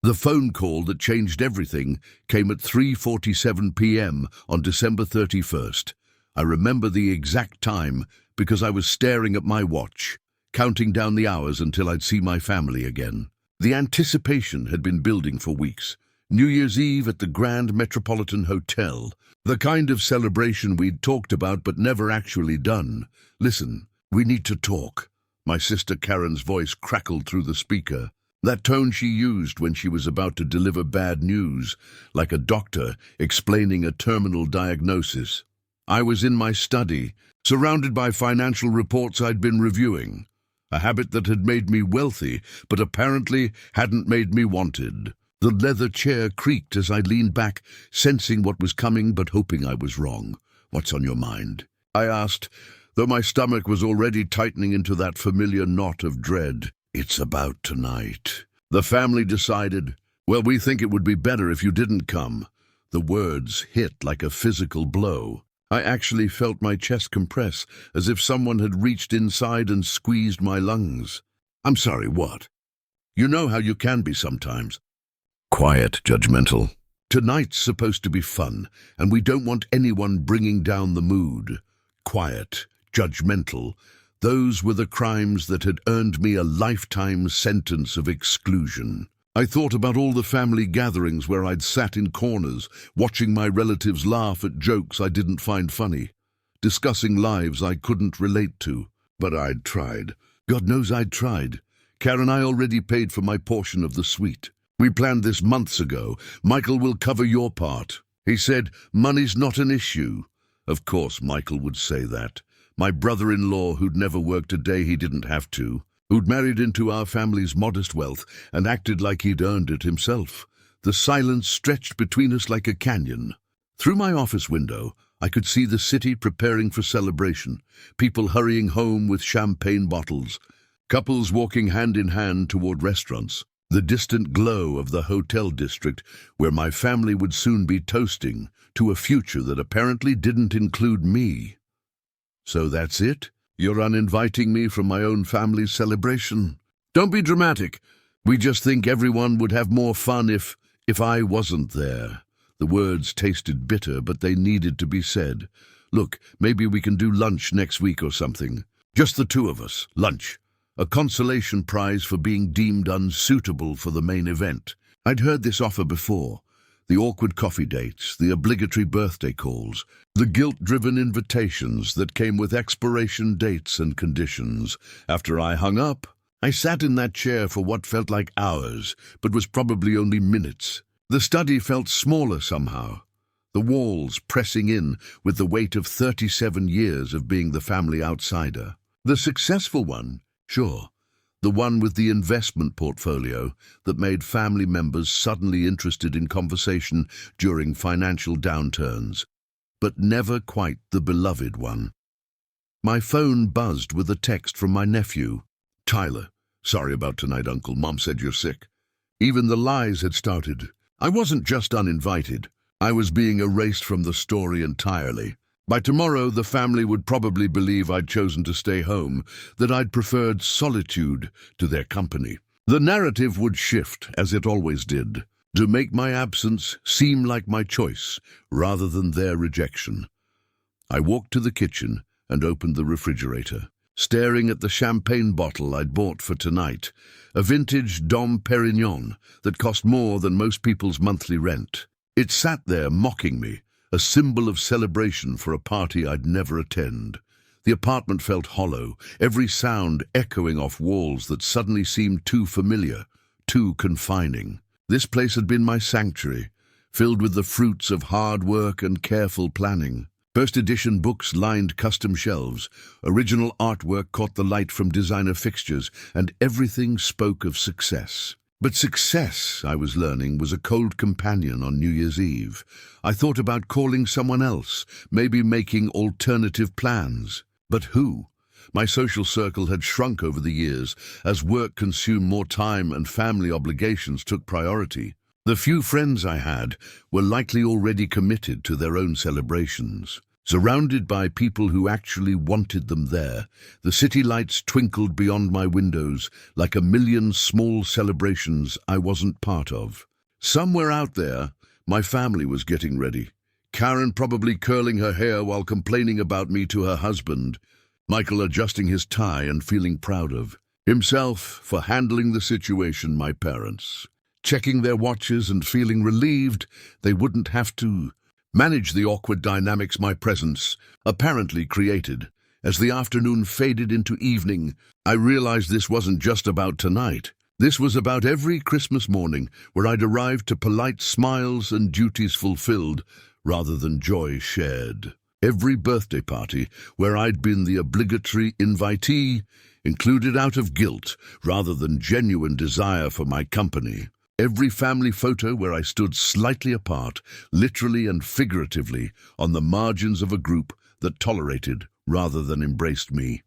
The phone call that changed everything came at 3:47 p.m. on December 31st. I remember the exact time because I was staring at my watch, counting down the hours until I'd see my family again. The anticipation had been building for weeks. New Year's Eve at the Grand Metropolitan Hotel, the kind of celebration we'd talked about but never actually done. "Listen, we need to talk." My sister Karen's voice crackled through the speaker. That tone she used when she was about to deliver bad news, like a doctor explaining a terminal diagnosis. I was in my study, surrounded by financial reports I'd been reviewing, a habit that had made me wealthy, but apparently hadn't made me wanted. The leather chair creaked as I leaned back, sensing what was coming but hoping I was wrong. "What's on your mind?" I asked, though my stomach was already tightening into that familiar knot of dread. "It's about tonight." The family decided, "Well, we think it would be better if you didn't come." The words hit like a physical blow. I actually felt my chest compress, as if someone had reached inside and squeezed my lungs. "I'm sorry, what?" "You know how you can be sometimes." Quiet, judgmental. "Tonight's supposed to be fun, and we don't want anyone bringing down the mood." Quiet, judgmental. Those were the crimes that had earned me a lifetime sentence of exclusion. I thought about all the family gatherings where I'd sat in corners, watching my relatives laugh at jokes I didn't find funny, discussing lives I couldn't relate to. But I'd tried. God knows I'd tried. Karen and I already paid for my portion of the suite. "We planned this months ago. Michael will cover your part." He said, "Money's not an issue." Of course Michael would say that. My brother-in-law, who'd never worked a day he didn't have to, who'd married into our family's modest wealth and acted like he'd earned it himself. The silence stretched between us like a canyon. Through my office window, I could see the city preparing for celebration, people hurrying home with champagne bottles, couples walking hand in hand toward restaurants, the distant glow of the hotel district where my family would soon be toasting to a future that apparently didn't include me. "So that's it? You're uninviting me from my own family's celebration?" "Don't be dramatic. We just think everyone would have more fun if I wasn't there." The words tasted bitter, but they needed to be said. "Look, maybe we can do lunch next week or something. Just the two of us. Lunch. A consolation prize for being deemed unsuitable for the main event." I'd heard this offer before. The awkward coffee dates, the obligatory birthday calls, the guilt-driven invitations that came with expiration dates and conditions. After I hung up, I sat in that chair for what felt like hours, but was probably only minutes. The study felt smaller somehow, the walls pressing in with the weight of 37 years of being the family outsider. The successful one, sure. The one with the investment portfolio that made family members suddenly interested in conversation during financial downturns, but never quite the beloved one. My phone buzzed with a text from my nephew. "Tyler, sorry about tonight, Uncle. Mom said you're sick." Even the lies had started. I wasn't just uninvited. I was being erased from the story entirely. By tomorrow, the family would probably believe I'd chosen to stay home, that I'd preferred solitude to their company. The narrative would shift, as it always did, to make my absence seem like my choice, rather than their rejection. I walked to the kitchen and opened the refrigerator, staring at the champagne bottle I'd bought for tonight, a vintage Dom Perignon that cost more than most people's monthly rent. It sat there mocking me, a symbol of celebration for a party I'd never attend. The apartment felt hollow, every sound echoing off walls that suddenly seemed too familiar, too confining. This place had been my sanctuary, filled with the fruits of hard work and careful planning. First edition books lined custom shelves, original artwork caught the light from designer fixtures, and everything spoke of success. But success, I was learning, was a cold companion on New Year's Eve. I thought about calling someone else, maybe making alternative plans. But who? My social circle had shrunk over the years as work consumed more time and family obligations took priority. The few friends I had were likely already committed to their own celebrations. Surrounded by people who actually wanted them there, the city lights twinkled beyond my windows like a million small celebrations I wasn't part of. Somewhere out there, my family was getting ready. Karen probably curling her hair while complaining about me to her husband. Michael adjusting his tie and feeling proud of himself for handling the situation. My parents checking their watches and feeling relieved they wouldn't have to manage the awkward dynamics my presence apparently created. As the afternoon faded into evening, I realized this wasn't just about tonight. This was about every Christmas morning where I'd arrived to polite smiles and duties fulfilled rather than joy shared. Every birthday party where I'd been the obligatory invitee, included out of guilt rather than genuine desire for my company. Every family photo where I stood slightly apart, literally and figuratively, on the margins of a group that tolerated rather than embraced me.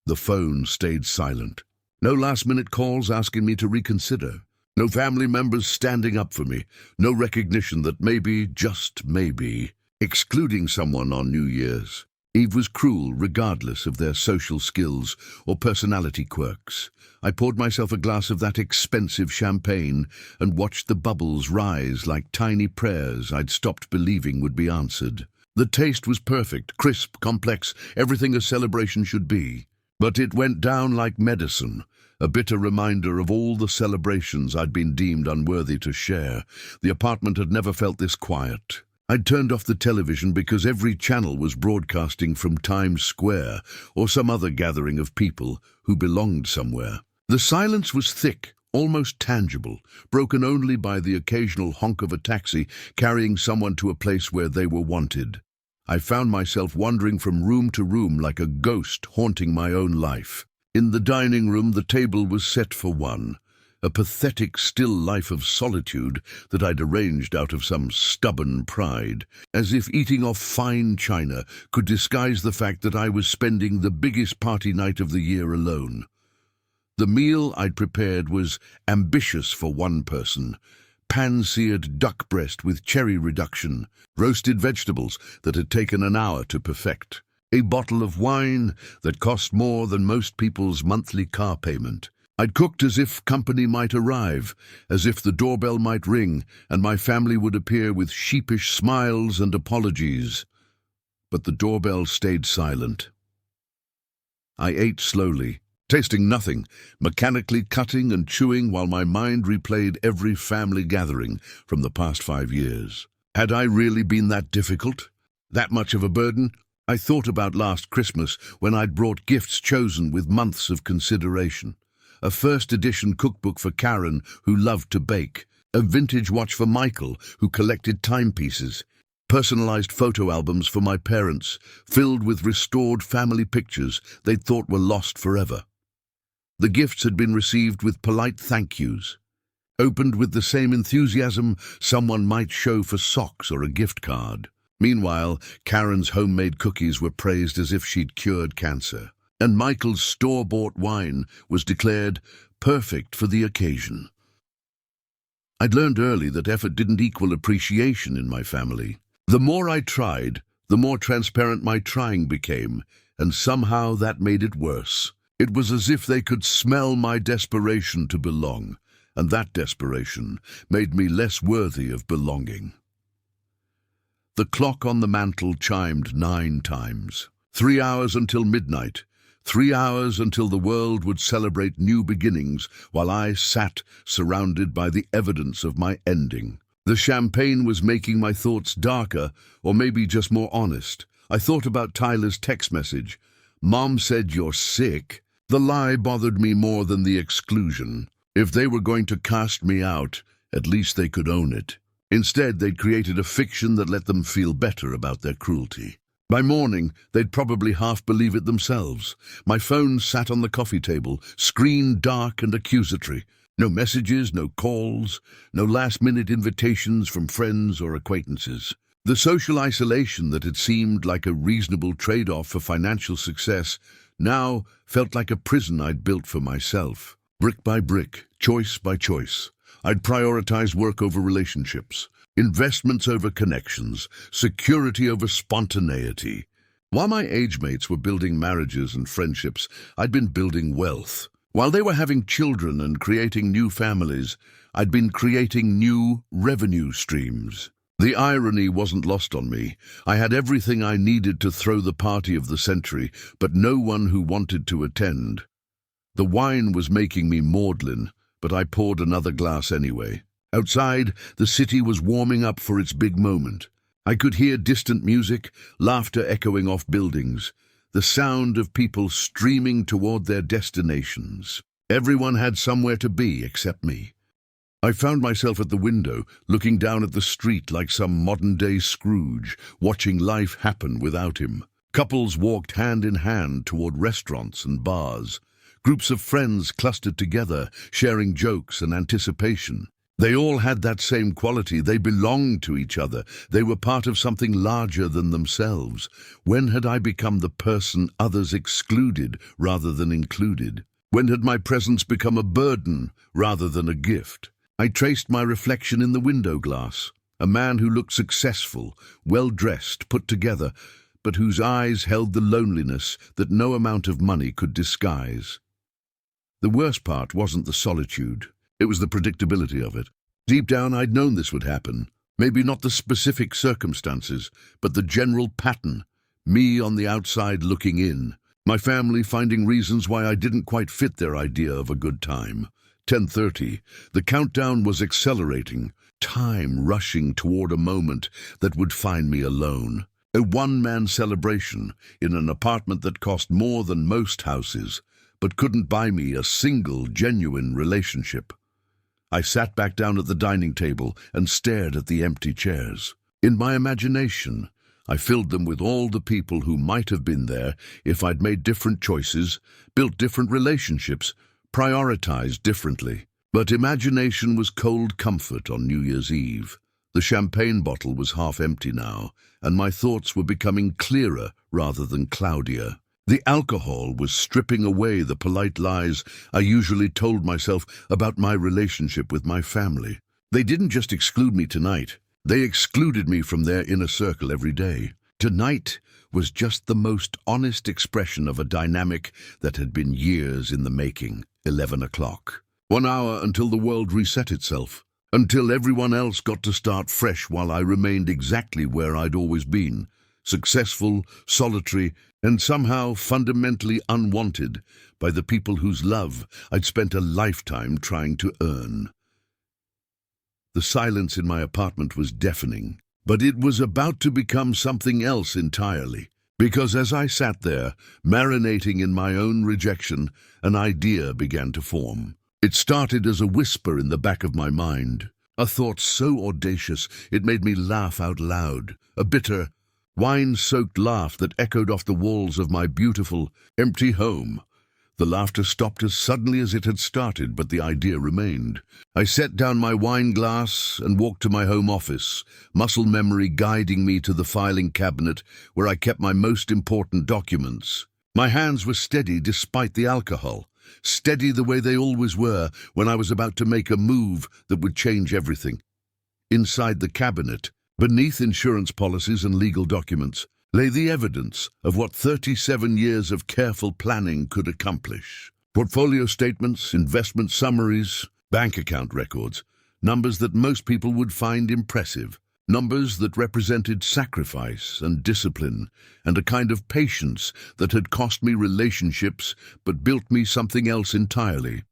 The phone stayed silent. No last-minute calls asking me to reconsider. No family members standing up for me. No recognition that maybe, just maybe, excluding someone on New Year's Eve was cruel regardless of their social skills or personality quirks. I poured myself a glass of that expensive champagne and watched the bubbles rise like tiny prayers I'd stopped believing would be answered. The taste was perfect, crisp, complex, everything a celebration should be. But it went down like medicine, a bitter reminder of all the celebrations I'd been deemed unworthy to share. The apartment had never felt this quiet. I'd turned off the television because every channel was broadcasting from Times Square or some other gathering of people who belonged somewhere. The silence was thick, almost tangible, broken only by the occasional honk of a taxi carrying someone to a place where they were wanted. I found myself wandering from room to room like a ghost haunting my own life. In the dining room, the table was set for one, a pathetic still life of solitude that I'd arranged out of some stubborn pride, as if eating off fine china could disguise the fact that I was spending the biggest party night of the year alone. The meal I'd prepared was ambitious for one person: pan-seared duck breast with cherry reduction, roasted vegetables that had taken an hour to perfect, a bottle of wine that cost more than most people's monthly car payment. I'd cooked as if company might arrive, as if the doorbell might ring and my family would appear with sheepish smiles and apologies. But the doorbell stayed silent. I ate slowly, tasting nothing, mechanically cutting and chewing while my mind replayed every family gathering from the past 5 years. Had I really been that difficult? That much of a burden? I thought about last Christmas when I'd brought gifts chosen with months of consideration. A first-edition cookbook for Karen, who loved to bake, a vintage watch for Michael, who collected timepieces, personalized photo albums for my parents, filled with restored family pictures they'd thought were lost forever. The gifts had been received with polite thank yous, opened with the same enthusiasm someone might show for socks or a gift card. Meanwhile, Karen's homemade cookies were praised as if she'd cured cancer, and Michael's store-bought wine was declared perfect for the occasion. I'd learned early that effort didn't equal appreciation in my family. The more I tried, the more transparent my trying became, and somehow that made it worse. It was as if they could smell my desperation to belong, and that desperation made me less worthy of belonging. The clock on the mantel chimed 9 times. 3 hours until midnight. 3 hours until the world would celebrate new beginnings, while I sat surrounded by the evidence of my ending. The champagne was making my thoughts darker, or maybe just more honest. I thought about Tyler's text message. "Mom said you're sick." The lie bothered me more than the exclusion. If they were going to cast me out, at least they could own it. Instead, they'd created a fiction that let them feel better about their cruelty. By morning, they'd probably half believe it themselves. My phone sat on the coffee table, screen dark and accusatory. No messages, no calls, no last-minute invitations from friends or acquaintances. The social isolation that had seemed like a reasonable trade-off for financial success now felt like a prison I'd built for myself. Brick by brick, choice by choice, I'd prioritize work over relationships, investments over connections, security over spontaneity. While my age mates were building marriages and friendships, I'd been building wealth. While they were having children and creating new families, I'd been creating new revenue streams. The irony wasn't lost on me. I had everything I needed to throw the party of the century, but no one who wanted to attend. The wine was making me maudlin, but I poured another glass anyway. Outside, the city was warming up for its big moment. I could hear distant music, laughter echoing off buildings, the sound of people streaming toward their destinations. Everyone had somewhere to be except me. I found myself at the window, looking down at the street like some modern-day Scrooge, watching life happen without him. Couples walked hand in hand toward restaurants and bars. Groups of friends clustered together, sharing jokes and anticipation. They all had that same quality. They belonged to each other. They were part of something larger than themselves. When had I become the person others excluded rather than included? When had my presence become a burden rather than a gift? I traced my reflection in the window glass, a man who looked successful, well-dressed, put together, but whose eyes held the loneliness that no amount of money could disguise. The worst part wasn't the solitude. It was the predictability of it. Deep down, I'd known this would happen. Maybe not the specific circumstances, but the general pattern. Me on the outside looking in. My family finding reasons why I didn't quite fit their idea of a good time. 10:30. The countdown was accelerating, time rushing toward a moment that would find me alone. A one-man celebration in an apartment that cost more than most houses, but couldn't buy me a single genuine relationship. I sat back down at the dining table and stared at the empty chairs. In my imagination, I filled them with all the people who might have been there if I'd made different choices, built different relationships, prioritized differently. But imagination was cold comfort on New Year's Eve. The champagne bottle was half empty now, and my thoughts were becoming clearer rather than cloudier. The alcohol was stripping away the polite lies I usually told myself about my relationship with my family. They didn't just exclude me tonight. They excluded me from their inner circle every day. Tonight was just the most honest expression of a dynamic that had been years in the making. 11 o'clock. 1 hour until the world reset itself. Until everyone else got to start fresh while I remained exactly where I'd always been. Successful, solitary, and somehow fundamentally unwanted by the people whose love I'd spent a lifetime trying to earn. The silence in my apartment was deafening, but it was about to become something else entirely. Because as I sat there, marinating in my own rejection, an idea began to form. It started as a whisper in the back of my mind, a thought so audacious it made me laugh out loud, a bitter, wine-soaked laugh that echoed off the walls of my beautiful, empty home. The laughter stopped as suddenly as it had started, but the idea remained. I set down my wine glass and walked to my home office, muscle memory guiding me to the filing cabinet where I kept my most important documents. My hands were steady despite the alcohol, steady the way they always were when I was about to make a move that would change everything. Inside the cabinet, beneath insurance policies and legal documents, lay the evidence of what 37 years of careful planning could accomplish. Portfolio statements, investment summaries, bank account records, numbers that most people would find impressive, numbers that represented sacrifice and discipline and a kind of patience that had cost me relationships but built me something else entirely.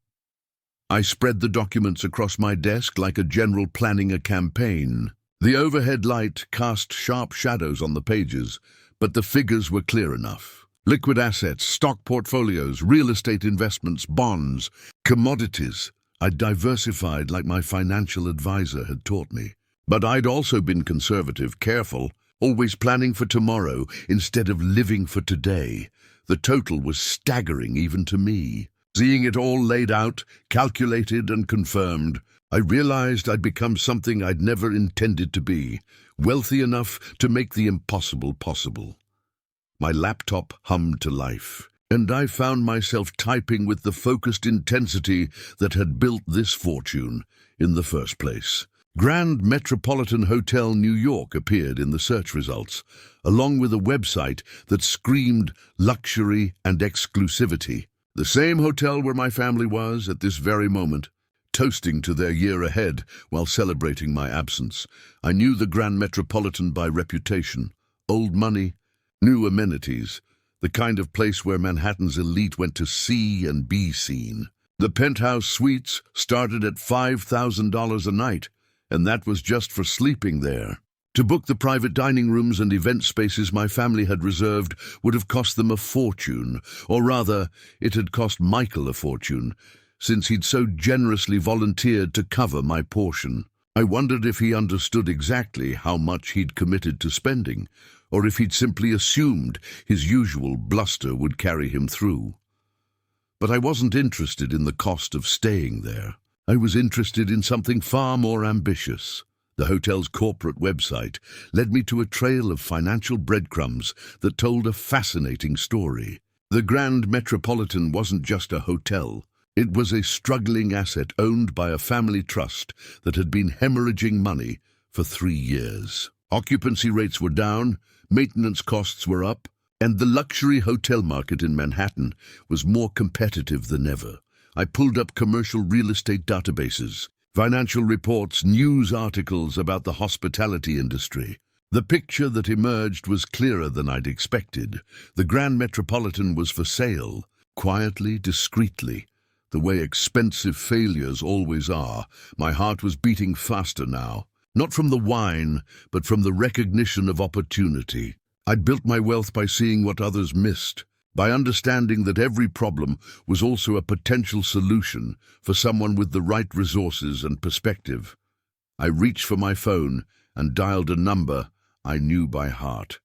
I spread the documents across my desk like a general planning a campaign. The overhead light cast sharp shadows on the pages, but the figures were clear enough. Liquid assets, stock portfolios, real estate investments, bonds, commodities. I'd diversified like my financial advisor had taught me. But I'd also been conservative, careful, always planning for tomorrow instead of living for today. The total was staggering even to me. Seeing it all laid out, calculated and confirmed, I realized I'd become something I'd never intended to be, wealthy enough to make the impossible possible. My laptop hummed to life. and I found myself typing with the focused intensity that had built this fortune in the first place. Grand Metropolitan Hotel New York appeared in the search results, along with a website that screamed luxury and exclusivity. The same hotel where my family was at this very moment, toasting to their year ahead while celebrating my absence. I knew the Grand Metropolitan by reputation. Old money, new amenities, the kind of place where Manhattan's elite went to see and be seen. The penthouse suites started at $5,000 a night, and that was just for sleeping there. To book the private dining rooms and event spaces my family had reserved would have cost them a fortune, or rather, it had cost Michael a fortune, since he'd so generously volunteered to cover my portion. I wondered if he understood exactly how much he'd committed to spending, or if he'd simply assumed his usual bluster would carry him through. But I wasn't interested in the cost of staying there. I was interested in something far more ambitious. The hotel's corporate website led me to a trail of financial breadcrumbs that told a fascinating story. The Grand Metropolitan wasn't just a hotel. It was a struggling asset owned by a family trust that had been hemorrhaging money for 3 years. Occupancy rates were down, maintenance costs were up, and the luxury hotel market in Manhattan was more competitive than ever. I pulled up commercial real estate databases, financial reports, news articles about the hospitality industry. The picture that emerged was clearer than I'd expected. The Grand Metropolitan was for sale, quietly, discreetly, the way expensive failures always are. My heart was beating faster now, not from the wine, but from the recognition of opportunity. I'd built my wealth by seeing what others missed, by understanding that every problem was also a potential solution for someone with the right resources and perspective. I reached for my phone and dialed a number I knew by heart.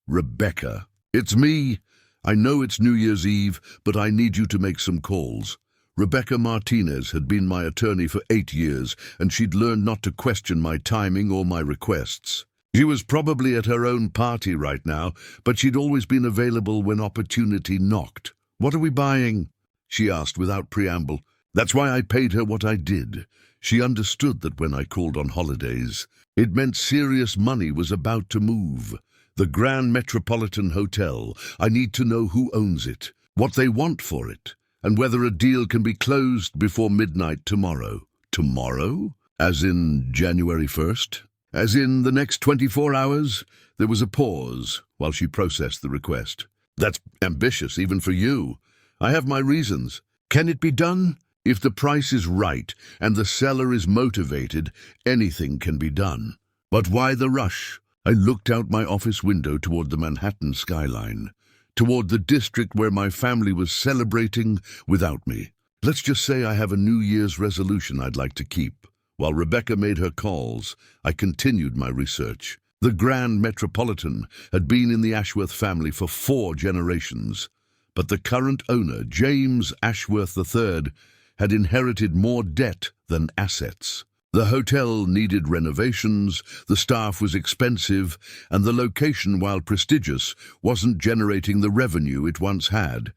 Rebecca. It's me. I know it's New Year's Eve, but I need you to make some calls. Rebecca Martinez had been my attorney for 8 years, and she'd learned not to question my timing or my requests. She was probably at her own party right now, but she'd always been available when opportunity knocked. "What are we buying?" she asked without preamble. That's why I paid her what I did. She understood that when I called on holidays, it meant serious money was about to move. The Grand Metropolitan Hotel. I need to know who owns it, what they want for it, and whether a deal can be closed before midnight tomorrow. Tomorrow? As in January 1st? As in the next 24 hours? There was a pause while she processed the request. That's ambitious, even for you. I have my reasons. Can it be done? If the price is right and the seller is motivated, anything can be done. But why the rush? I looked out my office window toward the Manhattan skyline, toward the district where my family was celebrating without me. Let's just say I have a New Year's resolution I'd like to keep. While Rebecca made her calls, I continued my research. The Grand Metropolitan had been in the Ashworth family for 4 generations, but the current owner, James Ashworth III, had inherited more debt than assets. The hotel needed renovations, the staff was expensive, and the location, while prestigious, wasn't generating the revenue it once had.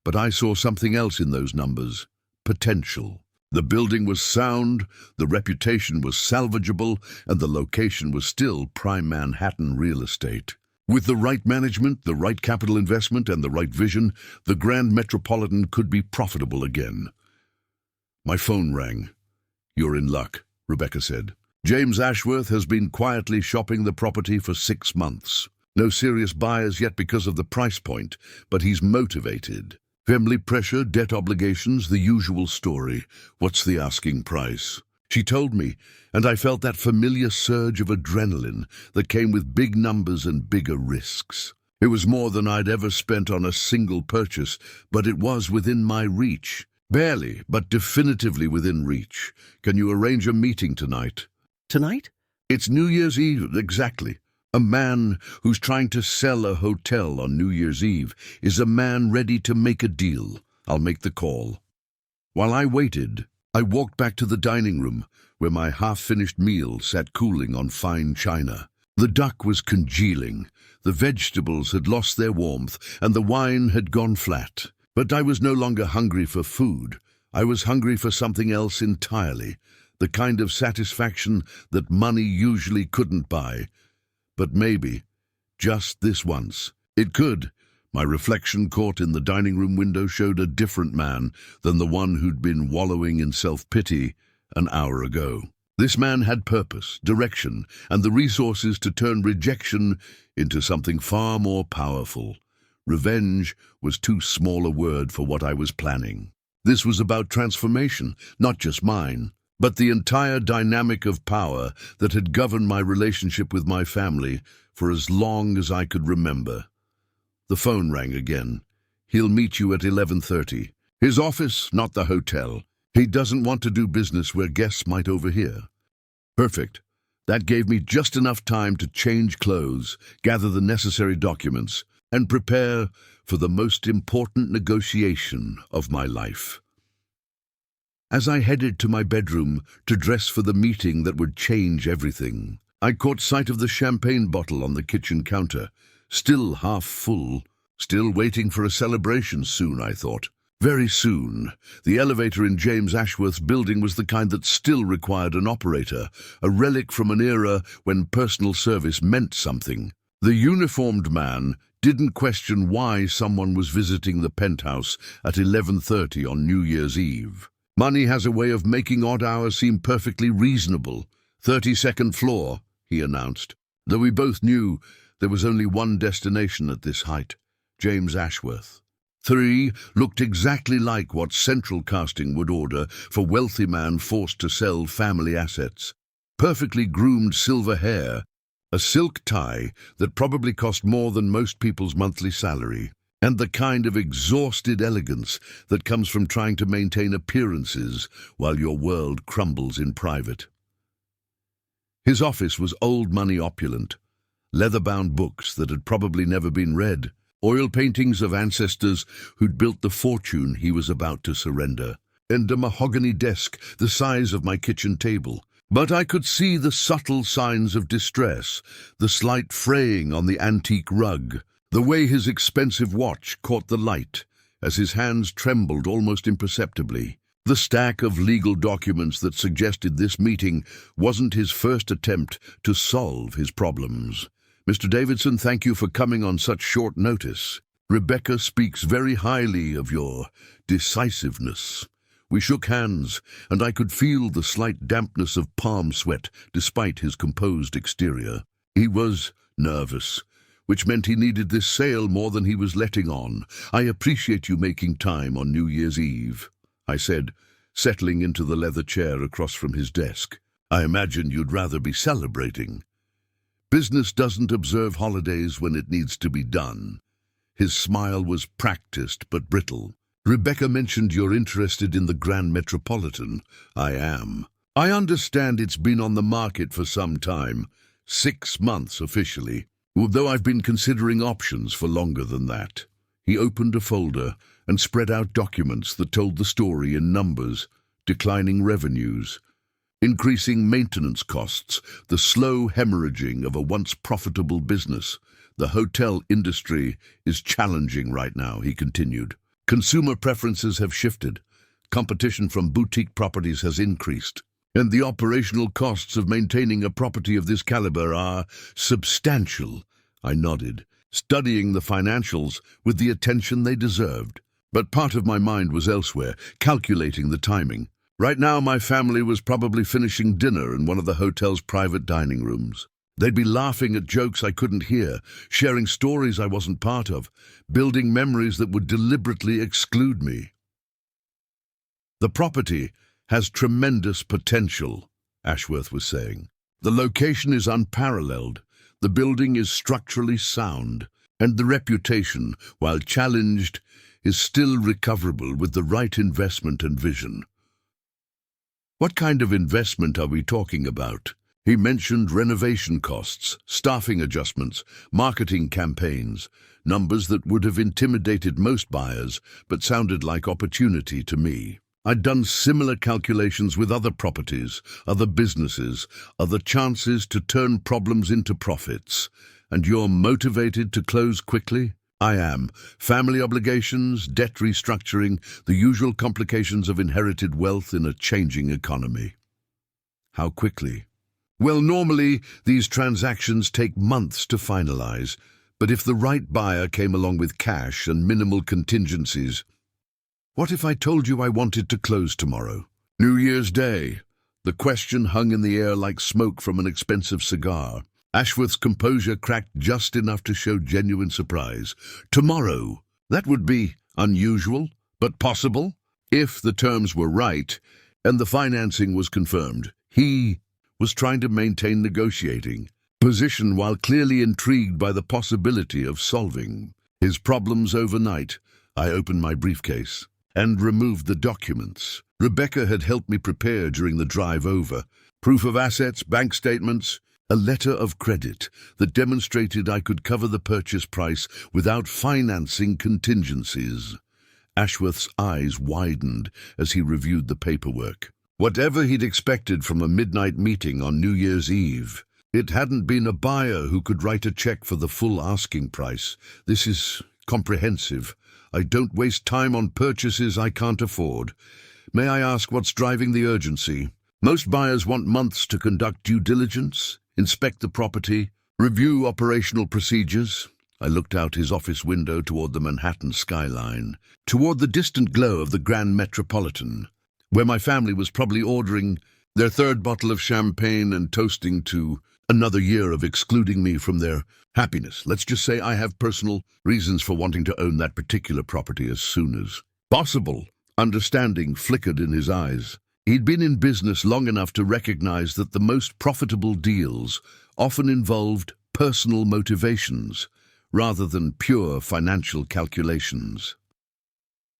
But I saw something else in those numbers: potential. The building was sound, the reputation was salvageable, and the location was still prime Manhattan real estate. With the right management, the right capital investment, and the right vision, the Grand Metropolitan could be profitable again. My phone rang. "You're in luck," Rebecca said. "James Ashworth has been quietly shopping the property for 6 months. No serious buyers yet because of the price point, but he's motivated. Family pressure, debt obligations, the usual story. What's the asking price?" She told me, and I felt that familiar surge of adrenaline that came with big numbers and bigger risks. It was more than I'd ever spent on a single purchase, but it was within my reach. Barely, but definitively within reach. Can you arrange a meeting tonight? Tonight? It's New Year's Eve, exactly. A man who's trying to sell a hotel on New Year's Eve is a man ready to make a deal. I'll make the call. While I waited, I walked back to the dining room, where my half-finished meal sat cooling on fine china. The duck was congealing, the vegetables had lost their warmth, and the wine had gone flat. But I was no longer hungry for food. I was hungry for something else entirely, the kind of satisfaction that money usually couldn't buy. But maybe, just this once, it could. My reflection caught in the dining room window showed a different man than the one who'd been wallowing in self-pity an hour ago. This man had purpose, direction, and the resources to turn rejection into something far more powerful. Revenge was too small a word for what I was planning. This was about transformation, not just mine, but the entire dynamic of power that had governed my relationship with my family for as long as I could remember. The phone rang again. He'll meet you at 11:30. His office, not the hotel. He doesn't want to do business where guests might overhear. Perfect. That gave me just enough time to change clothes, gather the necessary documents, and prepare for the most important negotiation of my life. As I headed to my bedroom to dress for the meeting that would change everything, I caught sight of the champagne bottle on the kitchen counter, still half full, still waiting for a celebration soon, I thought. Very soon. The elevator in James Ashworth's building was the kind that still required an operator, a relic from an era when personal service meant something. The uniformed man didn't question why someone was visiting the penthouse at 11:30 on New Year's Eve. Money has a way of making odd hours seem perfectly reasonable. 32nd floor, he announced, though we both knew there was only one destination at this height, James Ashworth. 3 looked exactly like what central casting would order for wealthy man forced to sell family assets. Perfectly groomed silver hair, a silk tie that probably cost more than most people's monthly salary, and the kind of exhausted elegance that comes from trying to maintain appearances while your world crumbles in private. His office was old money opulent, leather-bound books that had probably never been read, oil paintings of ancestors who'd built the fortune he was about to surrender, and a mahogany desk the size of my kitchen table. But I could see the subtle signs of distress, the slight fraying on the antique rug, the way his expensive watch caught the light as his hands trembled almost imperceptibly. The stack of legal documents that suggested this meeting wasn't his first attempt to solve his problems. Mr. Davidson, thank you for coming on such short notice. Rebecca speaks very highly of your decisiveness. We shook hands, and I could feel the slight dampness of palm sweat despite his composed exterior. He was nervous, which meant he needed this sale more than he was letting on. I appreciate you making time on New Year's Eve, I said, settling into the leather chair across from his desk. I imagine you'd rather be celebrating. Business doesn't observe holidays when it needs to be done. His smile was practiced but brittle. Rebecca mentioned you're interested in the Grand Metropolitan. I am. I understand it's been on the market for some time, 6 months officially, although I've been considering options for longer than that. He opened a folder and spread out documents that told the story in numbers, declining revenues, increasing maintenance costs, the slow hemorrhaging of a once profitable business. The hotel industry is challenging right now, he continued. Consumer preferences have shifted, competition from boutique properties has increased, and the operational costs of maintaining a property of this caliber are substantial. I nodded, studying the financials with the attention they deserved. But part of my mind was elsewhere, calculating the timing. Right now, my family was probably finishing dinner in one of the hotel's private dining rooms. They'd be laughing at jokes I couldn't hear, sharing stories I wasn't part of, building memories that would deliberately exclude me. The property has tremendous potential, Ashworth was saying. The location is unparalleled, the building is structurally sound, and the reputation, while challenged, is still recoverable with the right investment and vision. What kind of investment are we talking about? He mentioned renovation costs, staffing adjustments, marketing campaigns, numbers that would have intimidated most buyers but sounded like opportunity to me. I'd done similar calculations with other properties, other businesses, other chances to turn problems into profits. And you're motivated to close quickly? I am. Family obligations, debt restructuring, the usual complications of inherited wealth in a changing economy. How quickly? Well, normally these transactions take months to finalize, but if the right buyer came along with cash and minimal contingencies. What if I told you I wanted to close tomorrow? New Year's Day. The question hung in the air like smoke from an expensive cigar. Ashworth's composure cracked just enough to show genuine surprise. Tomorrow. That would be unusual, but possible, if the terms were right and the financing was confirmed. He was trying to maintain negotiating position while clearly intrigued by the possibility of solving his problems overnight. I opened my briefcase and removed the documents Rebecca had helped me prepare during the drive over. Proof of assets, bank statements, a letter of credit that demonstrated I could cover the purchase price without financing contingencies. Ashworth's eyes widened as he reviewed the paperwork. Whatever he'd expected from a midnight meeting on New Year's Eve, it hadn't been a buyer who could write a check for the full asking price. This is comprehensive. I don't waste time on purchases I can't afford. May I ask what's driving the urgency? Most buyers want months to conduct due diligence, inspect the property, review operational procedures. I looked out his office window toward the Manhattan skyline, toward the distant glow of the Grand Metropolitan, where my family was probably ordering their third bottle of champagne and toasting to another year of excluding me from their happiness. Let's just say I have personal reasons for wanting to own that particular property as soon as possible. Understanding flickered in his eyes. He'd been in business long enough to recognize that the most profitable deals often involved personal motivations rather than pure financial calculations.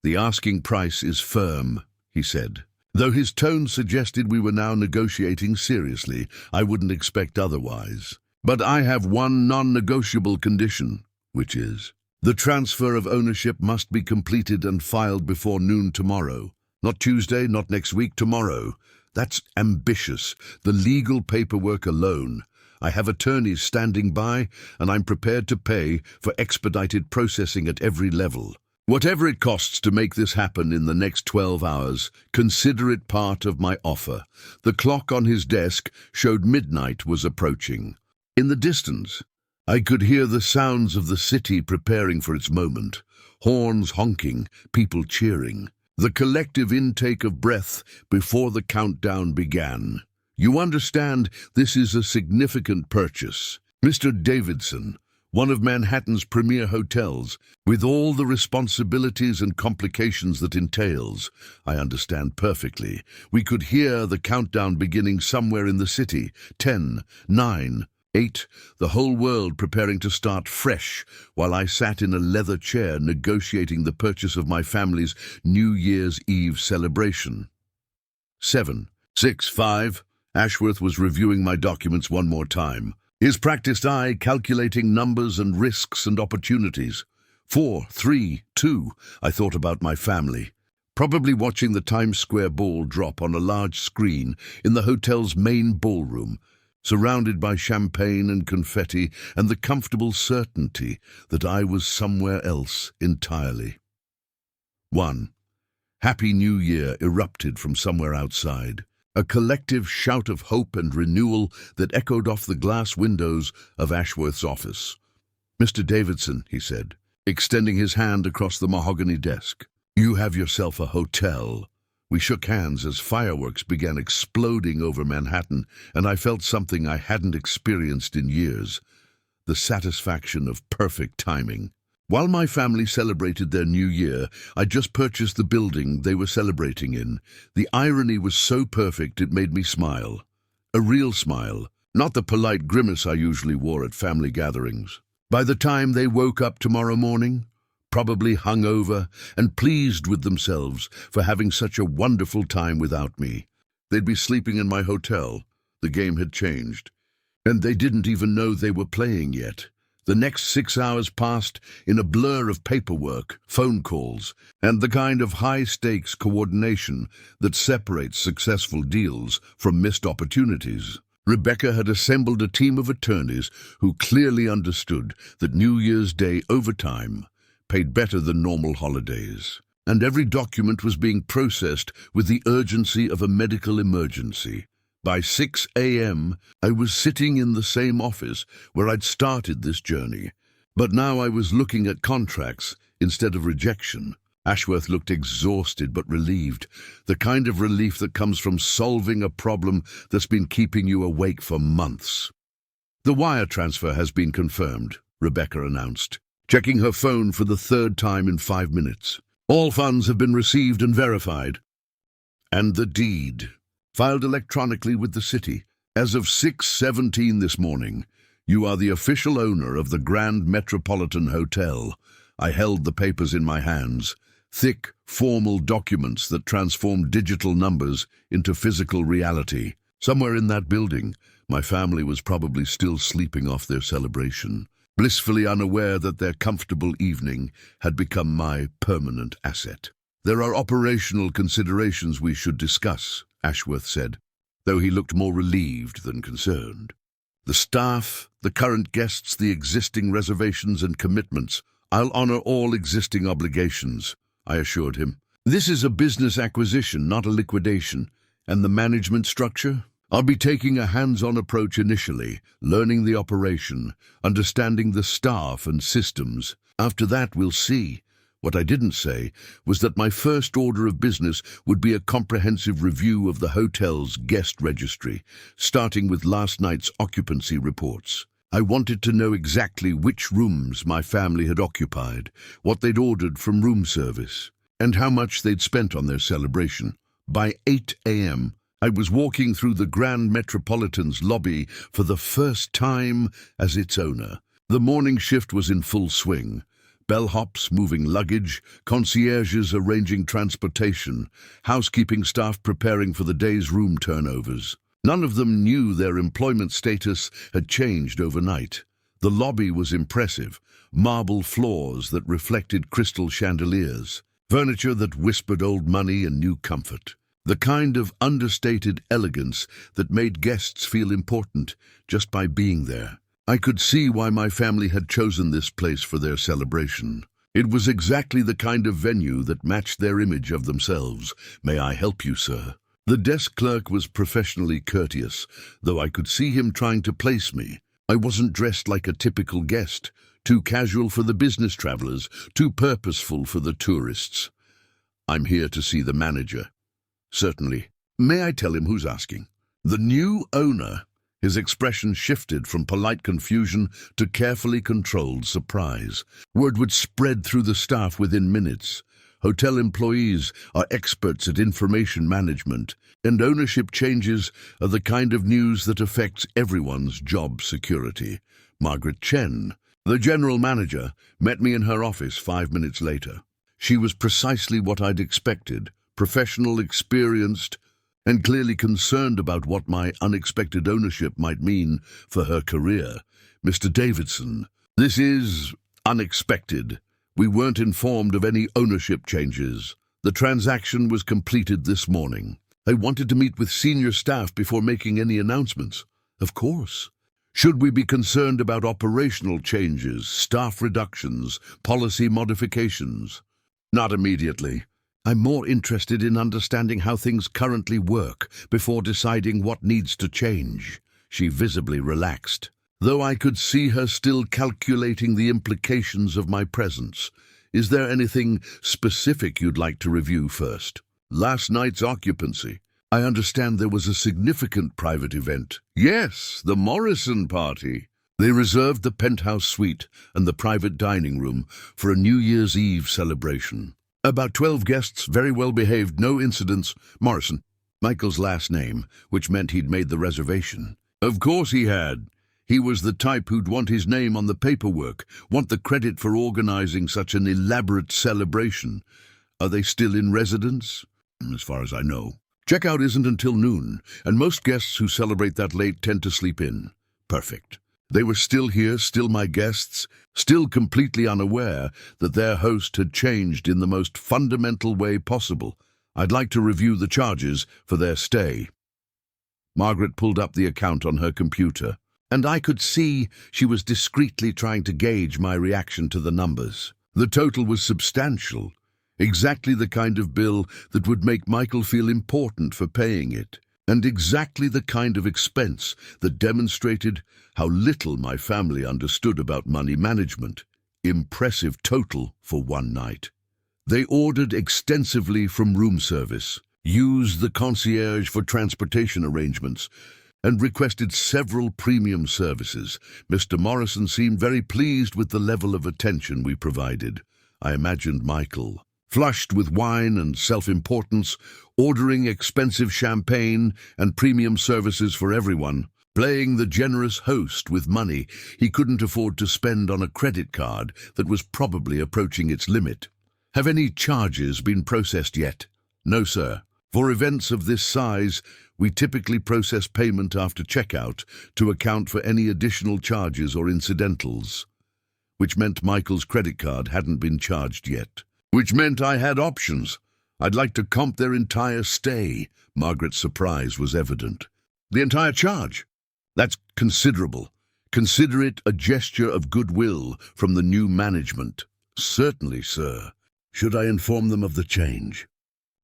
The asking price is firm, he said. Though his tone suggested we were now negotiating seriously, I wouldn't expect otherwise. But I have one non-negotiable condition, which is the transfer of ownership must be completed and filed before noon tomorrow. Not Tuesday, not next week, tomorrow. That's ambitious. The legal paperwork alone. I have attorneys standing by, and I'm prepared to pay for expedited processing at every level. Whatever it costs to make this happen in the next 12 hours, consider it part of my offer. The clock on his desk showed midnight was approaching. In the distance, I could hear the sounds of the city preparing for its moment. Horns honking, people cheering. The collective intake of breath before the countdown began. You understand, this is a significant purchase. Mr. Davidson, one of Manhattan's premier hotels, with all the responsibilities and complications that entails. I understand perfectly. We could hear the countdown beginning somewhere in the city. 10, 9, 8, the whole world preparing to start fresh, while I sat in a leather chair negotiating the purchase of my family's New Year's Eve celebration. 7, 6, 5. Ashworth was reviewing my documents one more time, his practiced eye calculating numbers and risks and opportunities. 4, 3, 2. I thought about my family, probably watching the Times Square ball drop on a large screen in the hotel's main ballroom, surrounded by champagne and confetti and the comfortable certainty that I was somewhere else entirely. 1. Happy New Year erupted from somewhere outside, a collective shout of hope and renewal that echoed off the glass windows of Ashworth's office. Mr. Davidson, he said, extending his hand across the mahogany desk, you have yourself a hotel. We shook hands as fireworks began exploding over Manhattan, and I felt something I hadn't experienced in years, the satisfaction of perfect timing. While my family celebrated their new year, I just purchased the building they were celebrating in. The irony was so perfect it made me smile. A real smile, not the polite grimace I usually wore at family gatherings. By the time they woke up tomorrow morning, probably hungover and pleased with themselves for having such a wonderful time without me, they'd be sleeping in my hotel. The game had changed, and they didn't even know they were playing yet. The next 6 hours passed in a blur of paperwork, phone calls, and the kind of high-stakes coordination that separates successful deals from missed opportunities. Rebecca had assembled a team of attorneys who clearly understood that New Year's Day overtime paid better than normal holidays, and every document was being processed with the urgency of a medical emergency. By 6 a.m., I was sitting in the same office where I'd started this journey, but now I was looking at contracts instead of rejection. Ashworth looked exhausted but relieved, the kind of relief that comes from solving a problem that's been keeping you awake for months. "The wire transfer has been confirmed," Rebecca announced, checking her phone for the third time in 5 minutes. "All funds have been received and verified. And the deed, filed electronically with the city. As of 6:17 this morning, you are the official owner of the Grand Metropolitan Hotel." I held the papers in my hands, thick, formal documents that transformed digital numbers into physical reality. Somewhere in that building, my family was probably still sleeping off their celebration, blissfully unaware that their comfortable evening had become my permanent asset. "There are operational considerations we should discuss," Ashworth said, though he looked more relieved than concerned. "The staff, the current guests, the existing reservations and commitments. I'll honor all existing obligations," I assured him. "This is a business acquisition, not a liquidation. And the management structure? I'll be taking a hands-on approach initially, learning the operation, understanding the staff and systems. After that, we'll see." What I didn't say was that my first order of business would be a comprehensive review of the hotel's guest registry, starting with last night's occupancy reports. I wanted to know exactly which rooms my family had occupied, what they'd ordered from room service, and how much they'd spent on their celebration. By 8 a.m., I was walking through the Grand Metropolitan's lobby for the first time as its owner. The morning shift was in full swing. Bellhops moving luggage, concierges arranging transportation, housekeeping staff preparing for the day's room turnovers. None of them knew their employment status had changed overnight. The lobby was impressive, marble floors that reflected crystal chandeliers, furniture that whispered old money and new comfort. The kind of understated elegance that made guests feel important just by being there. I could see why my family had chosen this place for their celebration. It was exactly the kind of venue that matched their image of themselves. "May I help you, sir?" The desk clerk was professionally courteous, though I could see him trying to place me. I wasn't dressed like a typical guest, too casual for the business travelers, too purposeful for the tourists. "I'm here to see the manager." "Certainly. May I tell him who's asking?" "The new owner." His expression shifted from polite confusion to carefully controlled surprise. Word would spread through the staff within minutes. Hotel employees are experts at information management, and ownership changes are the kind of news that affects everyone's job security. Margaret Chen, the general manager, met me in her office 5 minutes later. She was precisely what I'd expected, professional, experienced, and clearly concerned about what my unexpected ownership might mean for her career. "Mr. Davidson, this is unexpected. We weren't informed of any ownership changes. The transaction was completed this morning. I wanted to meet with senior staff before making any announcements." "Of course." "Should we be concerned about operational changes, staff reductions, policy modifications?" "Not immediately. I'm more interested in understanding how things currently work before deciding what needs to change." She visibly relaxed, though I could see her still calculating the implications of my presence. "Is there anything specific you'd like to review first?" "Last night's occupancy. I understand there was a significant private event." "Yes, the Morrison party." They reserved the penthouse suite and the private dining room for a New Year's Eve celebration. About 12 guests, very well behaved, no incidents. Morrison, Michael's last name, which meant he'd made the reservation. Of course he had. He was the type who'd want his name on the paperwork, want the credit for organizing such an elaborate celebration. Are they still in residence? As far as I know. Checkout isn't until noon, and most guests who celebrate that late tend to sleep in. Perfect. They were still here, still my guests, still completely unaware that their host had changed in the most fundamental way possible. I'd like to review the charges for their stay. Margaret pulled up the account on her computer, and I could see she was discreetly trying to gauge my reaction to the numbers. The total was substantial, exactly the kind of bill that would make Michael feel important for paying it, and exactly the kind of expense that demonstrated how little my family understood about money management. Impressive total for one night. They ordered extensively from room service, used the concierge for transportation arrangements, and requested several premium services. Mr. Morrison seemed very pleased with the level of attention we provided. I imagined Michael, flushed with wine and self-importance, ordering expensive champagne and premium services for everyone, playing the generous host with money he couldn't afford to spend on a credit card that was probably approaching its limit. Have any charges been processed yet? No, sir. For events of this size, we typically process payment after checkout to account for any additional charges or incidentals, which meant Michael's credit card hadn't been charged yet. Which meant I had options. I'd like to comp their entire stay. Margaret's surprise was evident. The entire charge? That's considerable. Consider it a gesture of goodwill from the new management. Certainly, sir. Should I inform them of the change?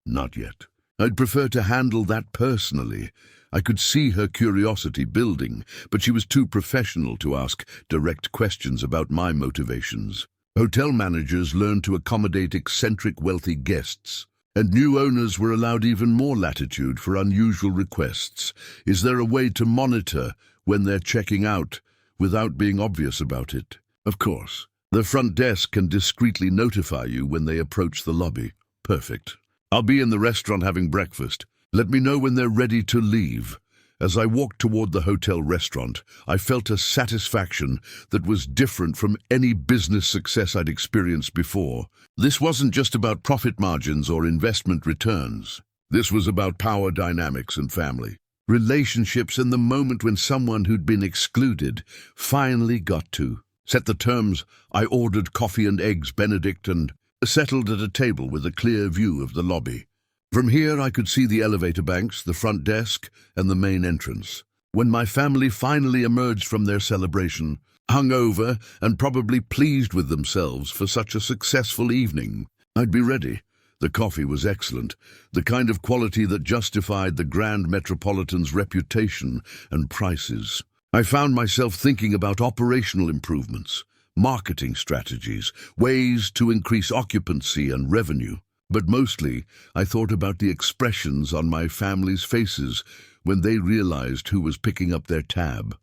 Not yet. I'd prefer to handle that personally. I could see her curiosity building, but she was too professional to ask direct questions about my motivations. Hotel managers learned to accommodate eccentric wealthy guests, and new owners were allowed even more latitude for unusual requests. Is there a way to monitor when they're checking out without being obvious about it? Of course. The front desk can discreetly notify you when they approach the lobby. Perfect. I'll be in the restaurant having breakfast. Let me know when they're ready to leave. As I walked toward the hotel restaurant, I felt a satisfaction that was different from any business success I'd experienced before. This wasn't just about profit margins or investment returns. This was about power dynamics and family. Relationships, and the moment when someone who'd been excluded finally got to set the terms. I ordered coffee and eggs Benedict and settled at a table with a clear view of the lobby. From here I could see the elevator banks, the front desk, and the main entrance. When my family finally emerged from their celebration, hungover and probably pleased with themselves for such a successful evening, I'd be ready. The coffee was excellent, the kind of quality that justified the Grand Metropolitan's reputation and prices. I found myself thinking about operational improvements, marketing strategies, ways to increase occupancy and revenue. But mostly, I thought about the expressions on my family's faces when they realized who was picking up their tab.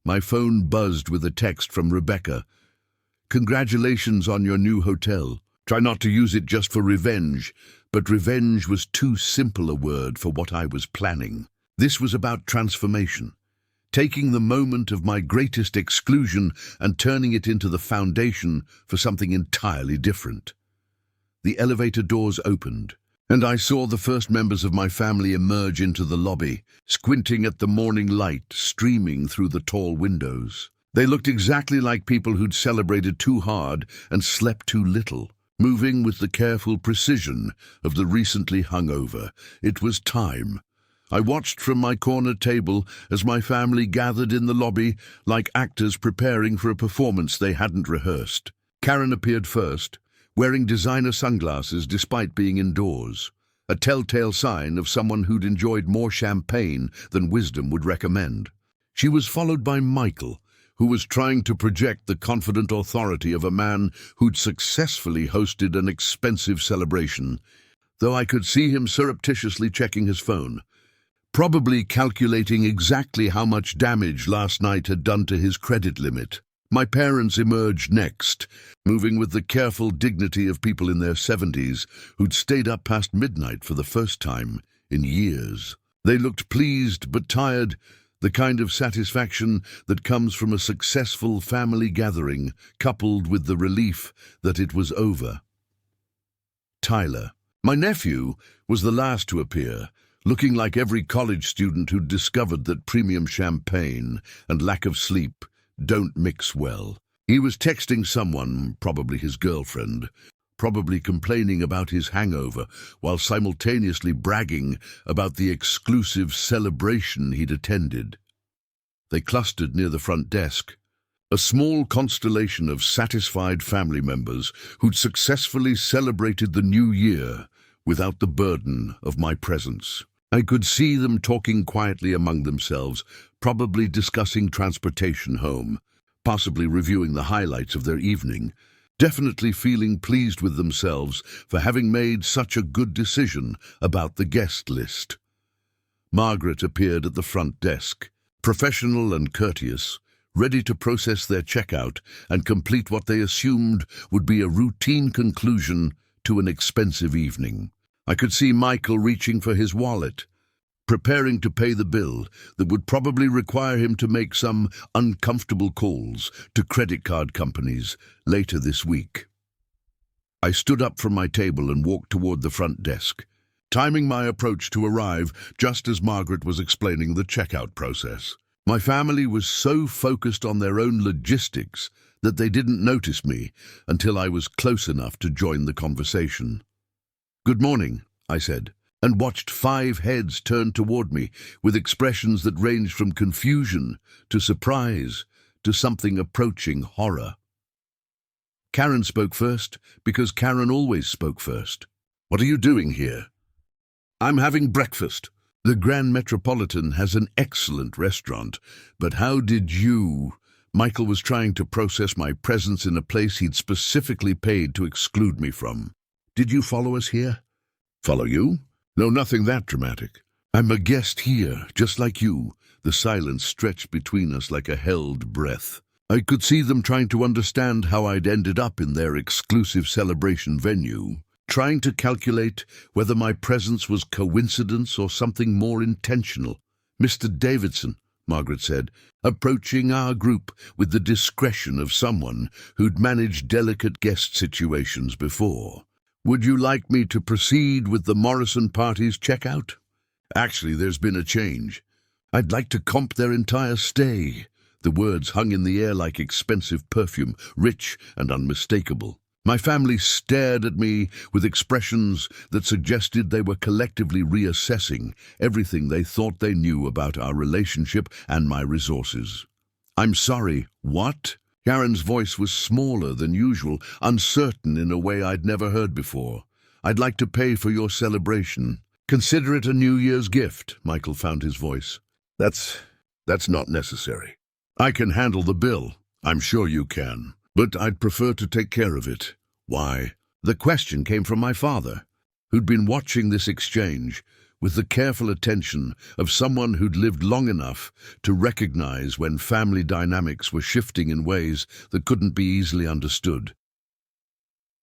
My phone buzzed with a text from Rebecca. Congratulations on your new hotel. Try not to use it just for revenge, but revenge was too simple a word for what I was planning. This was about transformation. Taking the moment of my greatest exclusion and turning it into the foundation for something entirely different. The elevator doors opened, and I saw the first members of my family emerge into the lobby, squinting at the morning light streaming through the tall windows. They looked exactly like people who'd celebrated too hard and slept too little, moving with the careful precision of the recently hungover. It was time. I watched from my corner table as my family gathered in the lobby like actors preparing for a performance they hadn't rehearsed. Karen appeared first, wearing designer sunglasses despite being indoors, a telltale sign of someone who'd enjoyed more champagne than wisdom would recommend. She was followed by Michael, who was trying to project the confident authority of a man who'd successfully hosted an expensive celebration, though I could see him surreptitiously checking his phone, probably calculating exactly how much damage last night had done to his credit limit. My parents emerged next, moving with the careful dignity of people in their 70s who'd stayed up past midnight for the first time in years. They looked pleased but tired, the kind of satisfaction that comes from a successful family gathering, coupled with the relief that it was over. Tyler, my nephew, was the last to appear, looking like every college student who'd discovered that premium champagne and lack of sleep don't mix well. He was texting someone, probably his girlfriend, probably complaining about his hangover, while simultaneously bragging about the exclusive celebration he'd attended. They clustered near the front desk, a small constellation of satisfied family members who'd successfully celebrated the new year without the burden of my presence. I could see them talking quietly among themselves, probably discussing transportation home, possibly reviewing the highlights of their evening, definitely feeling pleased with themselves for having made such a good decision about the guest list. Margaret appeared at the front desk, professional and courteous, ready to process their checkout and complete what they assumed would be a routine conclusion to an expensive evening. I could see Michael reaching for his wallet, preparing to pay the bill that would probably require him to make some uncomfortable calls to credit card companies later this week. I stood up from my table and walked toward the front desk, timing my approach to arrive just as Margaret was explaining the checkout process. My family was so focused on their own logistics that they didn't notice me until I was close enough to join the conversation. "Good morning," I said, and watched 5 heads turn toward me with expressions that ranged from confusion to surprise to something approaching horror. Karen spoke first because Karen always spoke first. "What are you doing here?" "I'm having breakfast. The Grand Metropolitan has an excellent restaurant, but how did you—" Michael was trying to process my presence in a place he'd specifically paid to exclude me from. "Did you follow us here?" "Follow you? No, nothing that dramatic. I'm a guest here, just like you." The silence stretched between us like a held breath. I could see them trying to understand how I'd ended up in their exclusive celebration venue, trying to calculate whether my presence was coincidence or something more intentional. "Mr. Davidson," Margaret said, approaching our group with the discretion of someone who'd managed delicate guest situations before. "Would you like me to proceed with the Morrison party's checkout?" "Actually, there's been a change. I'd like to comp their entire stay." The words hung in the air like expensive perfume, rich and unmistakable. My family stared at me with expressions that suggested they were collectively reassessing everything they thought they knew about our relationship and my resources. "I'm sorry, what?" Karen's voice was smaller than usual, uncertain in a way I'd never heard before. "I'd like to pay for your celebration." "Consider it a New Year's gift," Michael found his voice. That's not necessary. I can handle the bill." "I'm sure you can, but I'd prefer to take care of it." "Why?" The question came from my father, who'd been watching this exchange with the careful attention of someone who'd lived long enough to recognize when family dynamics were shifting in ways that couldn't be easily understood.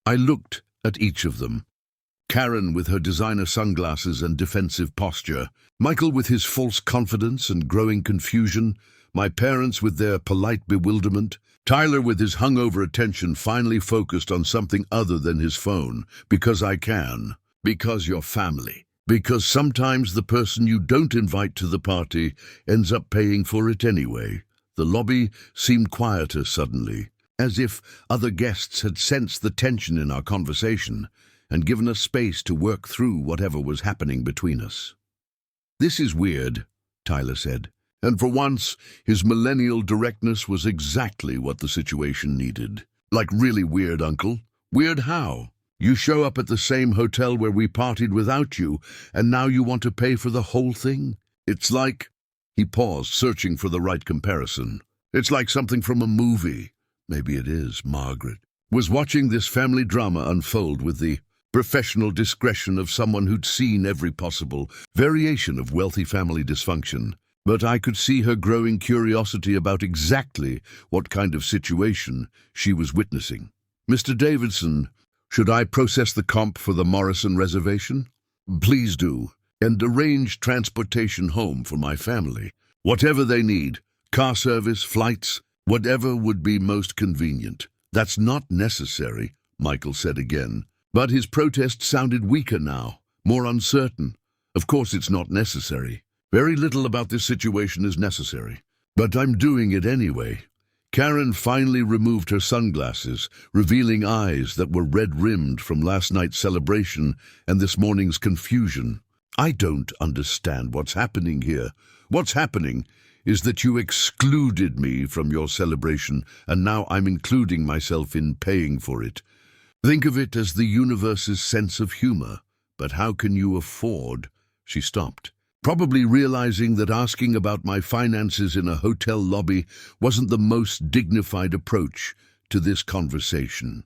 I looked at each of them. Karen with her designer sunglasses and defensive posture, Michael with his false confidence and growing confusion, my parents with their polite bewilderment, Tyler with his hungover attention finally focused on something other than his phone. "Because I can. Because you're family. Because sometimes the person you don't invite to the party ends up paying for it anyway." The lobby seemed quieter suddenly, as if other guests had sensed the tension in our conversation and given us space to work through whatever was happening between us. "This is weird," Tyler said. And for once, his millennial directness was exactly what the situation needed. "Like really weird, Uncle." "Weird how? You show up at the same hotel where we partied without you, and now you want to pay for the whole thing? It's like—" He paused, searching for the right comparison. "It's like something from a movie." Maybe it is. Margaret was watching this family drama unfold with the professional discretion of someone who'd seen every possible variation of wealthy family dysfunction. But I could see her growing curiosity about exactly what kind of situation she was witnessing. "Mr. Davidson, should I process the comp for the Morrison reservation?" "Please do, and arrange transportation home for my family. Whatever they need, car service, flights, whatever would be most convenient." "That's not necessary," Michael said again, but his protest sounded weaker now, more uncertain. Of course it's not necessary. Very little about this situation is necessary. But I'm doing it anyway. Karen finally removed her sunglasses, revealing eyes that were red-rimmed from last night's celebration and this morning's confusion. I don't understand what's happening here. What's happening is that you excluded me from your celebration, and now I'm including myself in paying for it. Think of it as the universe's sense of humor. But how can you afford? She stopped, probably realizing that asking about my finances in a hotel lobby wasn't the most dignified approach to this conversation.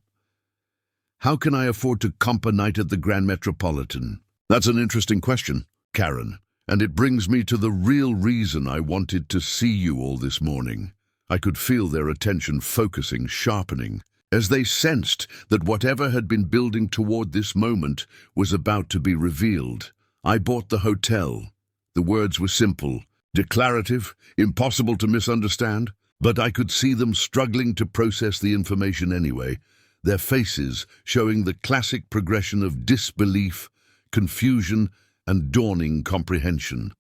How can I afford to comp a night at the Grand Metropolitan? That's an interesting question, Karen, and it brings me to the real reason I wanted to see you all this morning. I could feel their attention focusing, sharpening, as they sensed that whatever had been building toward this moment was about to be revealed. I bought the hotel. The words were simple, declarative, impossible to misunderstand, but I could see them struggling to process the information anyway, their faces showing the classic progression of disbelief, confusion, and dawning comprehension.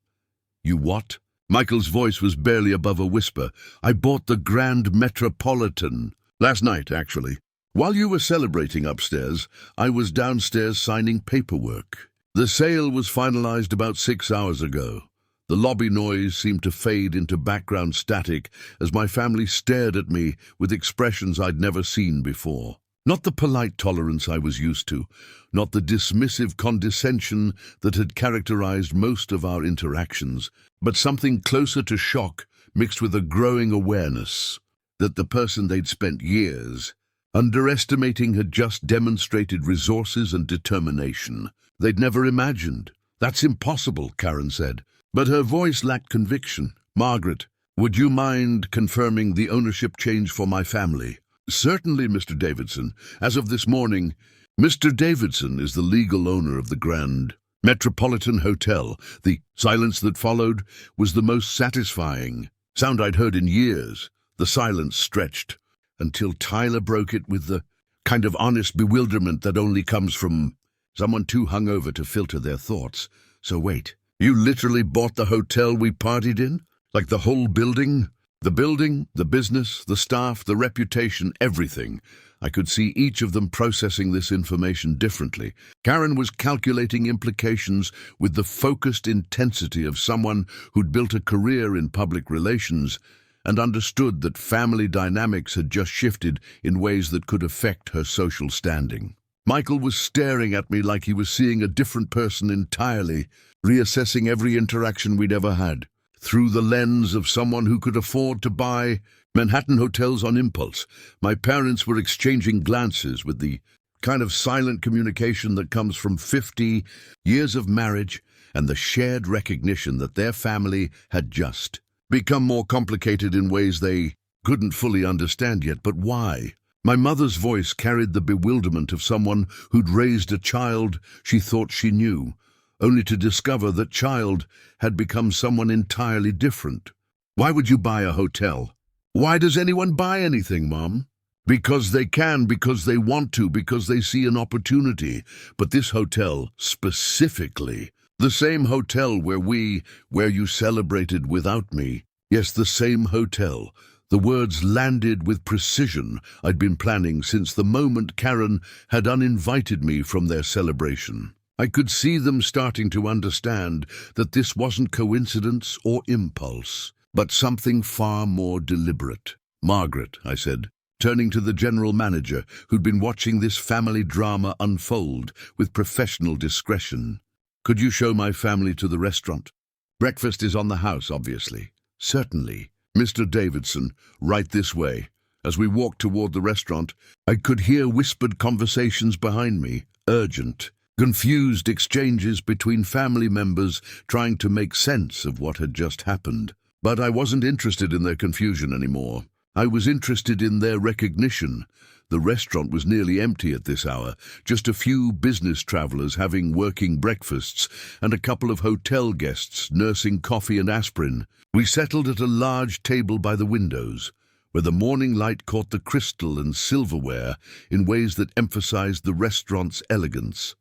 You what? Michael's voice was barely above a whisper. I bought the Grand Metropolitan. Last night, actually. While you were celebrating upstairs, I was downstairs signing paperwork. The sale was finalized about 6 hours ago. The lobby noise seemed to fade into background static as my family stared at me with expressions I'd never seen before. Not the polite tolerance I was used to, not the dismissive condescension that had characterized most of our interactions, but something closer to shock mixed with a growing awareness that the person they'd spent years underestimating had just demonstrated resources and determination they'd never imagined. That's impossible, Karen said, but her voice lacked conviction. Margaret, would you mind confirming the ownership change for my family? Certainly, Mr. Davidson. As of this morning, Mr. Davidson is the legal owner of the Grand Metropolitan Hotel. The silence that followed was the most satisfying sound I'd heard in years. The silence stretched until Tyler broke it with the kind of honest bewilderment that only comes from someone too hungover to filter their thoughts. So wait, you literally bought the hotel we partied in? Like the whole building? The building, the business, the staff, the reputation, everything. I could see each of them processing this information differently. Karen was calculating implications with the focused intensity of someone who'd built a career in public relations and understood that family dynamics had just shifted in ways that could affect her social standing. Michael was staring at me like he was seeing a different person entirely, reassessing every interaction we'd ever had, through the lens of someone who could afford to buy Manhattan hotels on impulse. My parents were exchanging glances with the kind of silent communication that comes from 50 years of marriage and the shared recognition that their family had just become more complicated in ways they couldn't fully understand yet. But why? My mother's voice carried the bewilderment of someone who'd raised a child she thought she knew, only to discover that child had become someone entirely different. Why would you buy a hotel? Why does anyone buy anything, Mom? Because they can, because they want to, because they see an opportunity. But this hotel, specifically, the same hotel where you celebrated without me. Yes, the same hotel. The words landed with precision. I'd been planning since the moment Karen had uninvited me from their celebration. I could see them starting to understand that this wasn't coincidence or impulse, but something far more deliberate. Margaret, I said, turning to the general manager who'd been watching this family drama unfold with professional discretion. Could you show my family to the restaurant? Breakfast is on the house, obviously. Certainly. Mr. Davidson, right this way. As we walked toward the restaurant, I could hear whispered conversations behind me, urgent, confused exchanges between family members trying to make sense of what had just happened. But I wasn't interested in their confusion anymore. I was interested in their recognition. The restaurant was nearly empty at this hour, just a few business travelers having working breakfasts and a couple of hotel guests nursing coffee and aspirin. We settled at a large table by the windows, where the morning light caught the crystal and silverware in ways that emphasized the restaurant's elegance.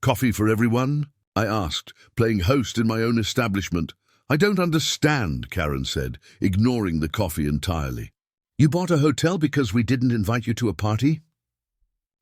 Coffee for everyone? I asked, playing host in my own establishment. I don't understand, Karen said, ignoring the coffee entirely. You bought a hotel because we didn't invite you to a party?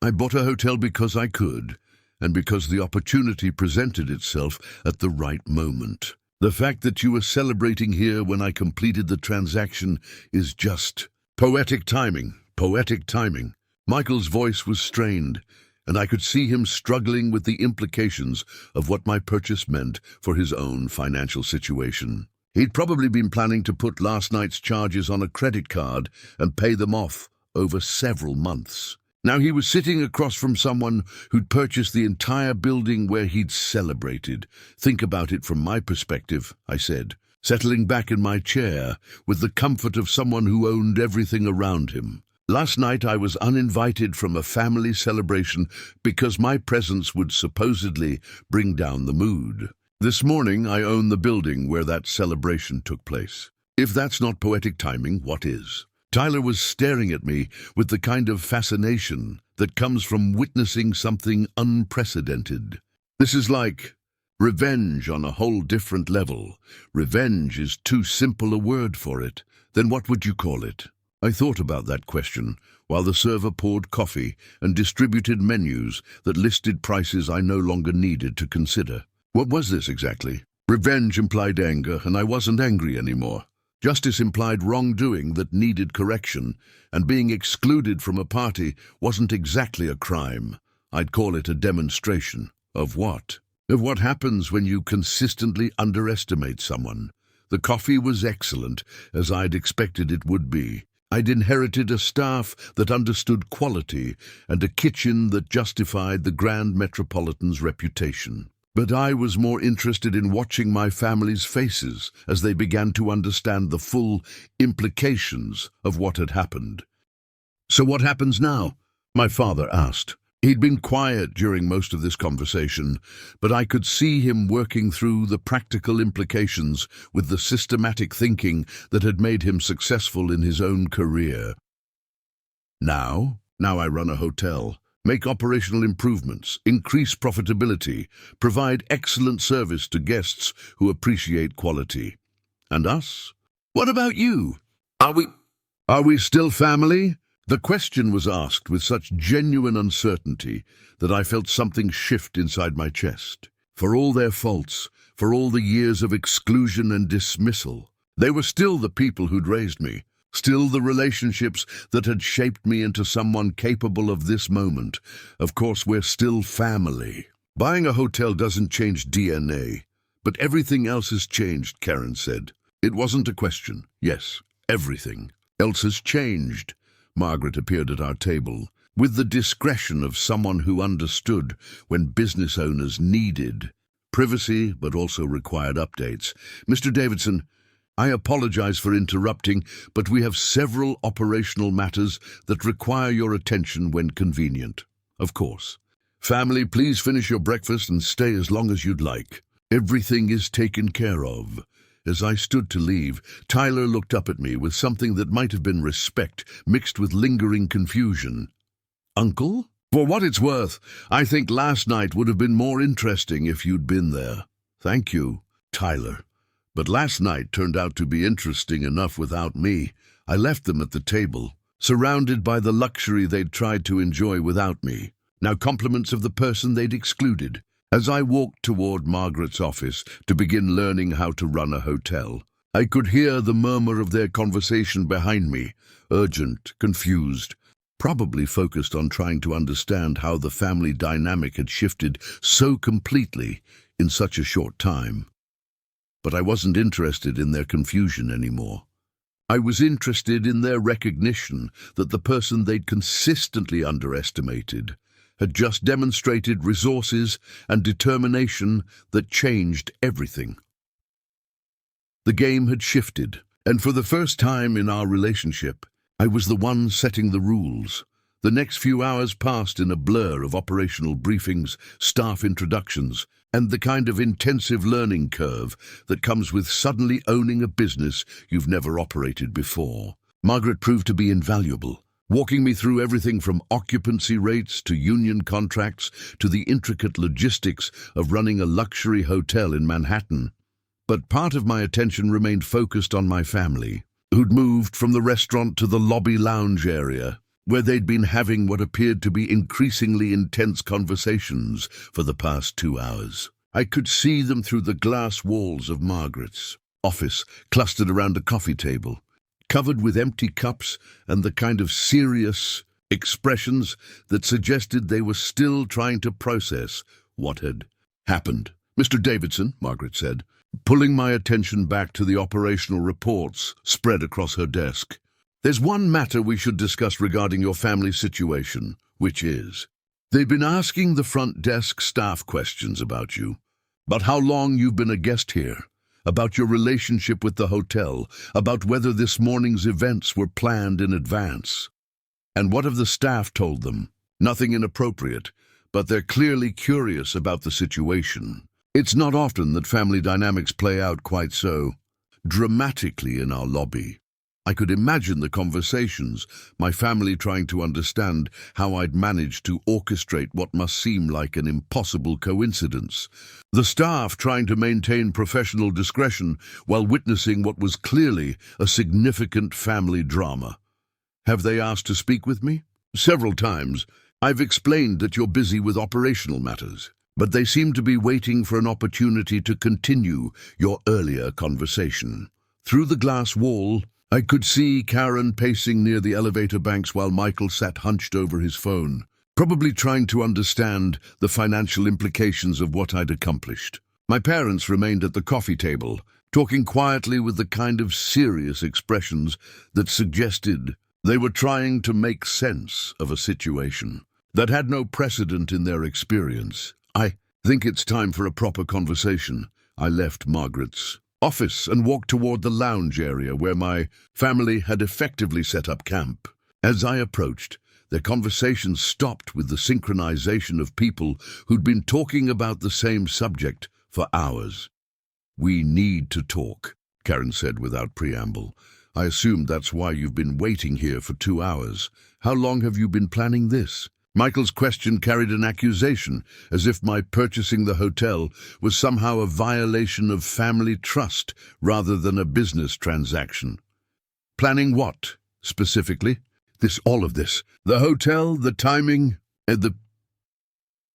I bought a hotel because I could, and because the opportunity presented itself at the right moment. The fact that you were celebrating here when I completed the transaction is just poetic timing, poetic timing. Michael's voice was strained, and I could see him struggling with the implications of what my purchase meant for his own financial situation. He'd probably been planning to put last night's charges on a credit card and pay them off over several months. Now he was sitting across from someone who'd purchased the entire building where he'd celebrated. Think about it from my perspective, I said, settling back in my chair with the comfort of someone who owned everything around him. Last night I was uninvited from a family celebration because my presence would supposedly bring down the mood. This morning I own the building where that celebration took place. If that's not poetic timing, what is? Tyler was staring at me with the kind of fascination that comes from witnessing something unprecedented. This is like revenge on a whole different level. Revenge is too simple a word for it. Then what would you call it? I thought about that question while the server poured coffee and distributed menus that listed prices I no longer needed to consider. What was this exactly? Revenge implied anger, and I wasn't angry anymore. Justice implied wrongdoing that needed correction, and being excluded from a party wasn't exactly a crime. I'd call it a demonstration. Of what? Of what happens when you consistently underestimate someone. The coffee was excellent, as I'd expected it would be. I'd inherited a staff that understood quality and a kitchen that justified the Grand Metropolitan's reputation. But I was more interested in watching my family's faces as they began to understand the full implications of what had happened. "So what happens now?" my father asked. He'd been quiet during most of this conversation, but I could see him working through the practical implications with the systematic thinking that had made him successful in his own career. Now I run a hotel. Make operational improvements, increase profitability, provide excellent service to guests who appreciate quality. And us? What about you? Are we still family? The question was asked with such genuine uncertainty that I felt something shift inside my chest. For all their faults, for all the years of exclusion and dismissal, they were still the people who'd raised me. Still the relationships that had shaped me into someone capable of this moment. Of course, we're still family. Buying a hotel doesn't change DNA, but everything else has changed, Karen said. It wasn't a question. Yes, everything else has changed. Margaret appeared at our table, with the discretion of someone who understood when business owners needed privacy but also required updates. "Mr. Davidson, I apologize for interrupting, but we have several operational matters that require your attention when convenient." "Of course." "Family, please finish your breakfast and stay as long as you'd like. Everything is taken care of." As I stood to leave, Tyler looked up at me with something that might have been respect mixed with lingering confusion. "Uncle? For what it's worth, I think last night would have been more interesting if you'd been there." "Thank you, Tyler. But last night turned out to be interesting enough without me." I left them at the table, surrounded by the luxury they'd tried to enjoy without me, now compliments of the person they'd excluded. As I walked toward Margaret's office to begin learning how to run a hotel, I could hear the murmur of their conversation behind me, urgent, confused, probably focused on trying to understand how the family dynamic had shifted so completely in such a short time. But I wasn't interested in their confusion anymore. I was interested in their recognition that the person they'd consistently underestimated had just demonstrated resources and determination that changed everything. The game had shifted, and for the first time in our relationship, I was the one setting the rules. The next few hours passed in a blur of operational briefings, staff introductions, and the kind of intensive learning curve that comes with suddenly owning a business you've never operated before. Margaret proved to be invaluable. walking me through everything from occupancy rates to union contracts to the intricate logistics of running a luxury hotel in Manhattan. But part of my attention remained focused on my family, who'd moved from the restaurant to the lobby lounge area, where they'd been having what appeared to be increasingly intense conversations for the past 2 hours. I could see them through the glass walls of Margaret's office, clustered around a coffee table, covered with empty cups and the kind of serious expressions that suggested they were still trying to process what had happened. "Mr. Davidson," Margaret said, pulling my attention back to the operational reports spread across her desk. "There's one matter we should discuss regarding your family situation, which is, they've been asking the front desk staff questions about you, about how long you've been a guest here, about your relationship with the hotel, about whether this morning's events were planned in advance. And what have the staff told them? Nothing inappropriate, but they're clearly curious about the situation. It's not often that family dynamics play out quite so dramatically in our lobby." I could imagine the conversations, my family trying to understand how I'd managed to orchestrate what must seem like an impossible coincidence. The staff trying to maintain professional discretion while witnessing what was clearly a significant family drama. "Have they asked to speak with me?" "Several times. I've explained that you're busy with operational matters, but they seem to be waiting for an opportunity to continue your earlier conversation." Through the glass wall, I could see Karen pacing near the elevator banks while Michael sat hunched over his phone, probably trying to understand the financial implications of what I'd accomplished. My parents remained at the coffee table, talking quietly with the kind of serious expressions that suggested they were trying to make sense of a situation that had no precedent in their experience. "I think it's time for a proper conversation." I left Margaret's office and walked toward the lounge area where my family had effectively set up camp. As I approached, their conversation stopped with the synchronization of people who'd been talking about the same subject for hours. "We need to talk," Karen said without preamble. "I assume that's why you've been waiting here for 2 hours. How long have you been planning this?" Michael's question carried an accusation, as if my purchasing the hotel was somehow a violation of family trust rather than a business transaction. "Planning what, specifically?" All of this. The hotel, the timing, and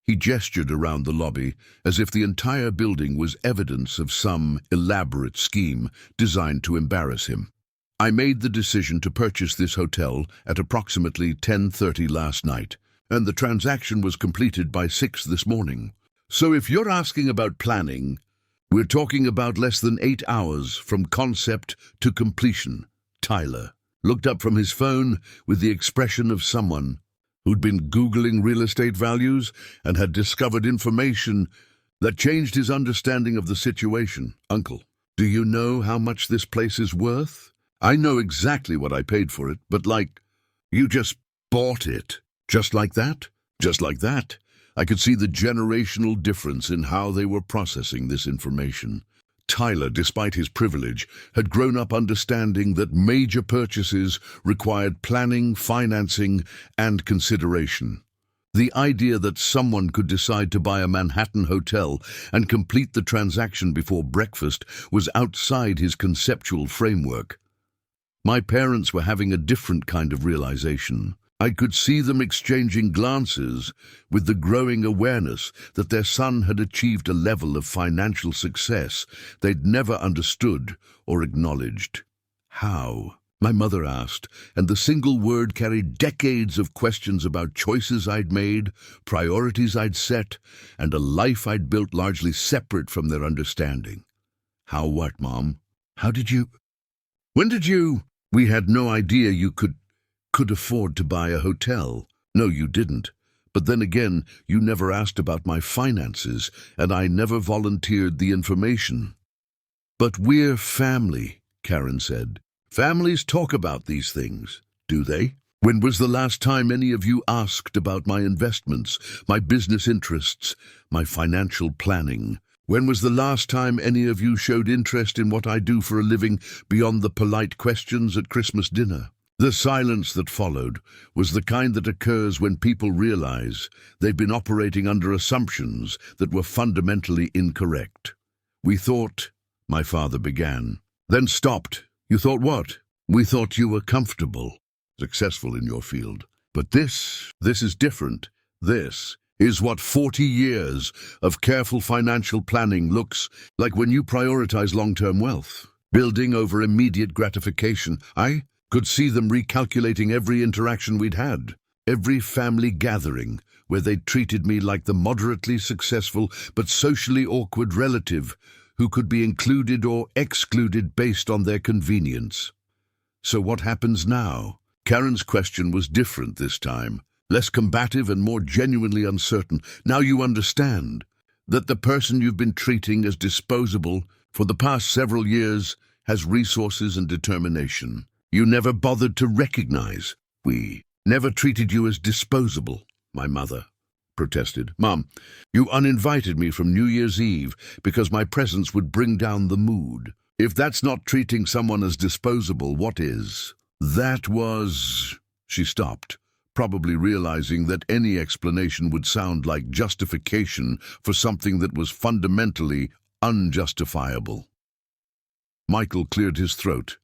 He gestured around the lobby, as if the entire building was evidence of some elaborate scheme designed to embarrass him. "I made the decision to purchase this hotel at approximately 10:30 last night, and the transaction was completed by 6 this morning. So if you're asking about planning, we're talking about less than 8 hours from concept to completion." Tyler looked up from his phone with the expression of someone who'd been Googling real estate values and had discovered information that changed his understanding of the situation. "Uncle, do you know how much this place is worth?" "I know exactly what I paid for it, but you just bought it." "Just like that?" "Just like that." I could see the generational difference in how they were processing this information. Tyler, despite his privilege, had grown up understanding that major purchases required planning, financing, and consideration. The idea that someone could decide to buy a Manhattan hotel and complete the transaction before breakfast was outside his conceptual framework. My parents were having a different kind of realization. I could see them exchanging glances with the growing awareness that their son had achieved a level of financial success they'd never understood or acknowledged. "How?" my mother asked, and the single word carried decades of questions about choices I'd made, priorities I'd set, and a life I'd built largely separate from their understanding. "How what, Mom? How did you? When did you? We had no idea you could afford to buy a hotel." "No, you didn't. But then again, you never asked about my finances, and I never volunteered the information." "But we're family," Karen said. "Families talk about these things, do they? When was the last time any of you asked about my investments, my business interests, my financial planning? When was the last time any of you showed interest in what I do for a living beyond the polite questions at Christmas dinner?" The silence that followed was the kind that occurs when people realize they've been operating under assumptions that were fundamentally incorrect. "We thought," my father began, then stopped. "You thought what?" "We thought you were comfortable, successful in your field. But this is different. This is what 40 years of careful financial planning looks like when you prioritize long-term wealth, building over immediate gratification." I could see them recalculating every interaction we'd had, every family gathering where they'd treated me like the moderately successful but socially awkward relative who could be included or excluded based on their convenience. "So what happens now?" Karen's question was different this time, less combative and more genuinely uncertain. "Now you understand that the person you've been treating as disposable for the past several years has resources and determination. You never bothered to recognize. We never treated you as disposable," my mother protested. "Mom, you uninvited me from New Year's Eve because my presence would bring down the mood. If that's not treating someone as disposable, what is?" "That was—" She stopped, probably realizing that any explanation would sound like justification for something that was fundamentally unjustifiable. Michael cleared his throat,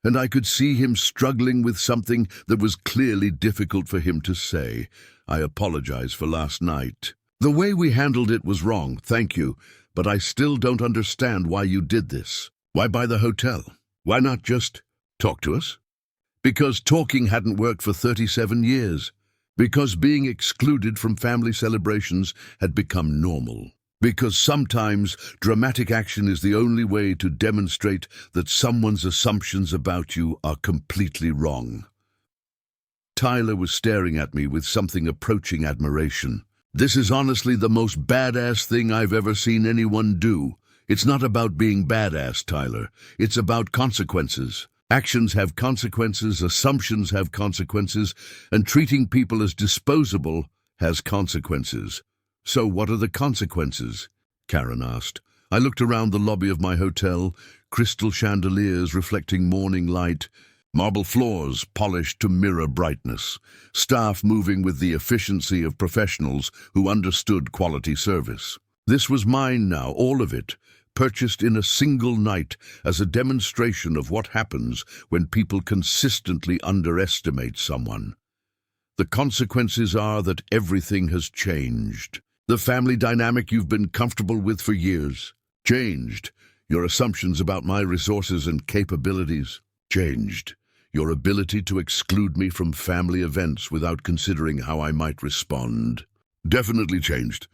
and I could see him struggling with something that was clearly difficult for him to say. "I apologize for last night. The way we handled it was wrong, thank you, but I still don't understand why you did this. Why buy the hotel? Why not just talk to us?" Because talking hadn't worked for 37 years. Because being excluded from family celebrations had become normal. Because sometimes dramatic action is the only way to demonstrate that someone's assumptions about you are completely wrong. Tyler was staring at me with something approaching admiration. "This is honestly the most badass thing I've ever seen anyone do. It's not about being badass, Tyler. It's about consequences. Actions have consequences, assumptions have consequences, and treating people as disposable has consequences." "So what are the consequences?" Karen asked. I looked around the lobby of my hotel, crystal chandeliers reflecting morning light, marble floors polished to mirror brightness, staff moving with the efficiency of professionals who understood quality service. This was mine now, all of it, purchased in a single night as a demonstration of what happens when people consistently underestimate someone. The consequences are that everything has changed. The family dynamic you've been comfortable with for years changed. Your assumptions about my resources and capabilities changed. Your ability to exclude me from family events without considering how I might respond definitely changed.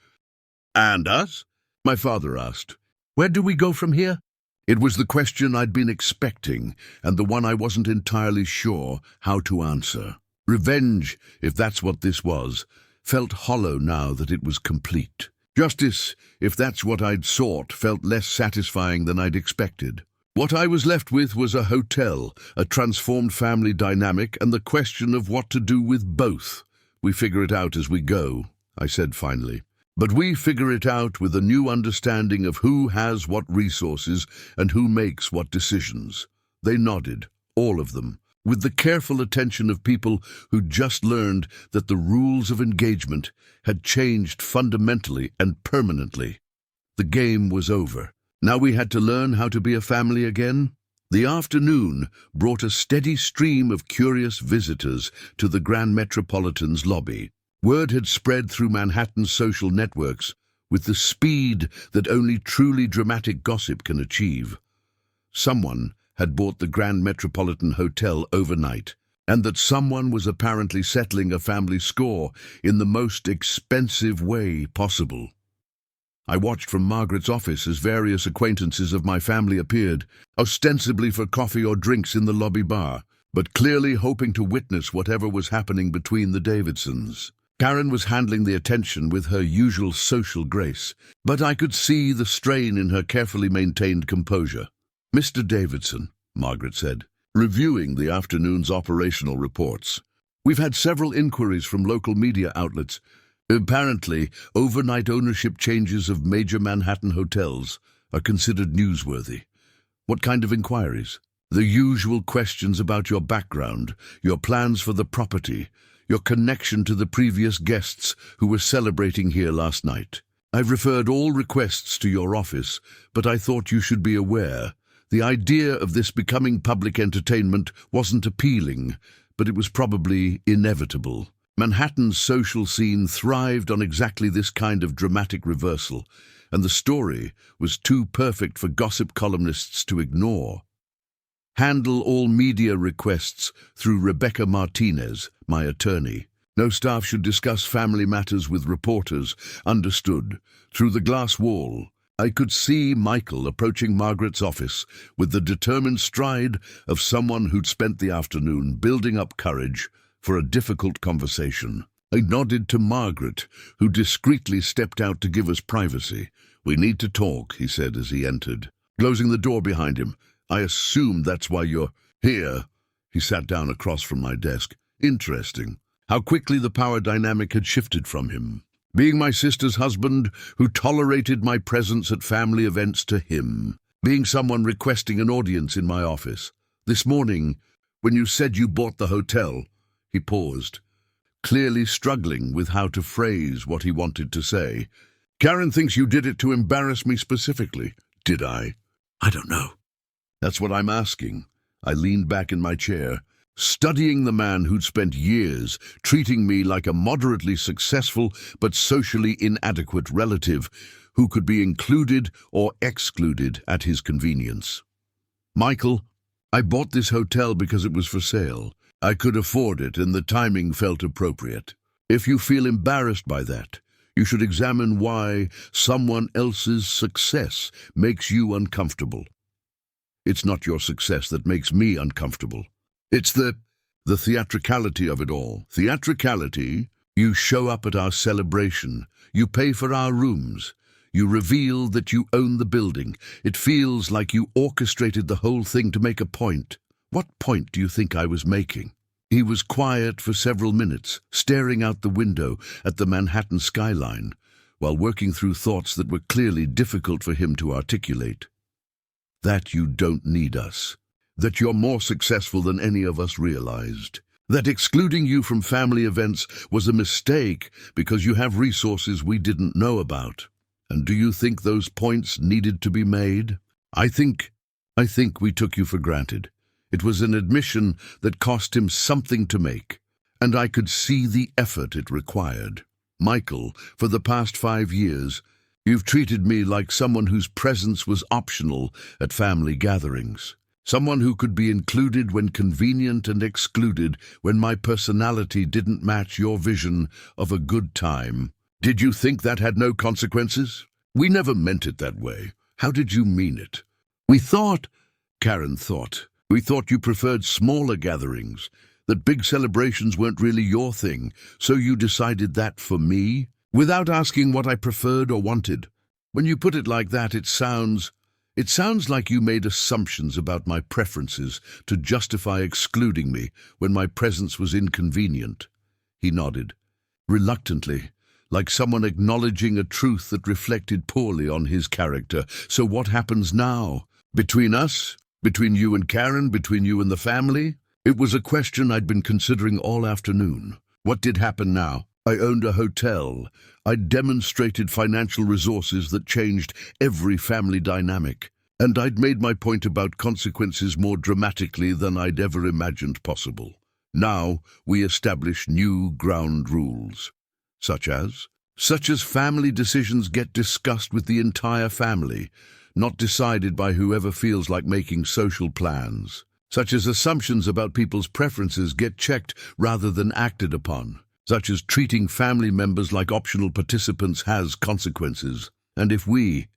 "And us?" my father asked. "Where do we go from here?" It was the question I'd been expecting, and the one I wasn't entirely sure how to answer. Revenge, if that's what this was, felt hollow now that it was complete. Justice, if that's what I'd sought, felt less satisfying than I'd expected. What I was left with was a hotel, a transformed family dynamic, and the question of what to do with both. "We figure it out as we go," I said finally. "But we figure it out with a new understanding of who has what resources and who makes what decisions." They nodded, all of them, with the careful attention of people who'd just learned that the rules of engagement had changed fundamentally and permanently. The game was over. Now we had to learn how to be a family again. The afternoon brought a steady stream of curious visitors to the Grand Metropolitan's lobby. Word had spread through Manhattan's social networks with the speed that only truly dramatic gossip can achieve. Someone had bought the Grand Metropolitan Hotel overnight, and that someone was apparently settling a family score in the most expensive way possible. I watched from Margaret's office as various acquaintances of my family appeared, ostensibly for coffee or drinks in the lobby bar, but clearly hoping to witness whatever was happening between the Davidsons. Karen was handling the attention with her usual social grace, but I could see the strain in her carefully maintained composure. "Mr. Davidson," Margaret said, reviewing the afternoon's operational reports. "We've had several inquiries from local media outlets. Apparently, overnight ownership changes of major Manhattan hotels are considered newsworthy." "What kind of inquiries?" The usual questions about your background, your plans for the property, your connection to the previous guests who were celebrating here last night. I've referred all requests to your office, but I thought you should be aware. The idea of this becoming public entertainment wasn't appealing, but it was probably inevitable. Manhattan's social scene thrived on exactly this kind of dramatic reversal, and the story was too perfect for gossip columnists to ignore. Handle all media requests through Rebecca Martinez, my attorney. No staff should discuss family matters with reporters. Understood. Through the glass wall, I could see Michael approaching Margaret's office with the determined stride of someone who'd spent the afternoon building up courage for a difficult conversation. I nodded to Margaret, who discreetly stepped out to give us privacy. "We need to talk," he said as he entered, closing the door behind him. "I assume that's why you're here." He sat down across from my desk. Interesting. How quickly the power dynamic had shifted from him. Being my sister's husband, who tolerated my presence at family events, to him. Being someone requesting an audience in my office. This morning, when you said you bought the hotel, he paused, clearly struggling with how to phrase what he wanted to say. "Karen thinks you did it to embarrass me specifically. Did I? I don't know." "That's what I'm asking." I leaned back in my chair, studying the man who'd spent years treating me like a moderately successful but socially inadequate relative who could be included or excluded at his convenience. "Michael, I bought this hotel because it was for sale. I could afford it and the timing felt appropriate. If you feel embarrassed by that, you should examine why someone else's success makes you uncomfortable. It's not your success that makes me uncomfortable. It's the theatricality of it all. Theatricality, you show up at our celebration, you pay for our rooms, you reveal that you own the building. It feels like you orchestrated the whole thing to make a point. What point do you think I was making?" He was quiet for several minutes, staring out the window at the Manhattan skyline, while working through thoughts that were clearly difficult for him to articulate. "That you don't need us. That you're more successful than any of us realized. That excluding you from family events was a mistake because you have resources we didn't know about. And do you think those points needed to be made? I think we took you for granted." It was an admission that cost him something to make, and I could see the effort it required. "Michael, for the past 5 years, you've treated me like someone whose presence was optional at family gatherings. Someone who could be included when convenient and excluded when my personality didn't match your vision of a good time. Did you think that had no consequences? We never meant it that way. How did you mean it? Karen thought. We thought you preferred smaller gatherings, that big celebrations weren't really your thing, so you decided that for me, without asking what I preferred or wanted. When you put it like that, it sounds like you made assumptions about my preferences to justify excluding me when my presence was inconvenient." He nodded, reluctantly, like someone acknowledging a truth that reflected poorly on his character. "So what happens now? Between us? Between you and Karen? Between you and the family?" It was a question I'd been considering all afternoon. What did happen now? I owned a hotel. I'd demonstrated financial resources that changed every family dynamic. And I'd made my point about consequences more dramatically than I'd ever imagined possible. Now we establish new ground rules. Such as family decisions get discussed with the entire family, not decided by whoever feels like making social plans. Such as assumptions about people's preferences get checked rather than acted upon. Such as treating family members like optional participants has consequences. And if we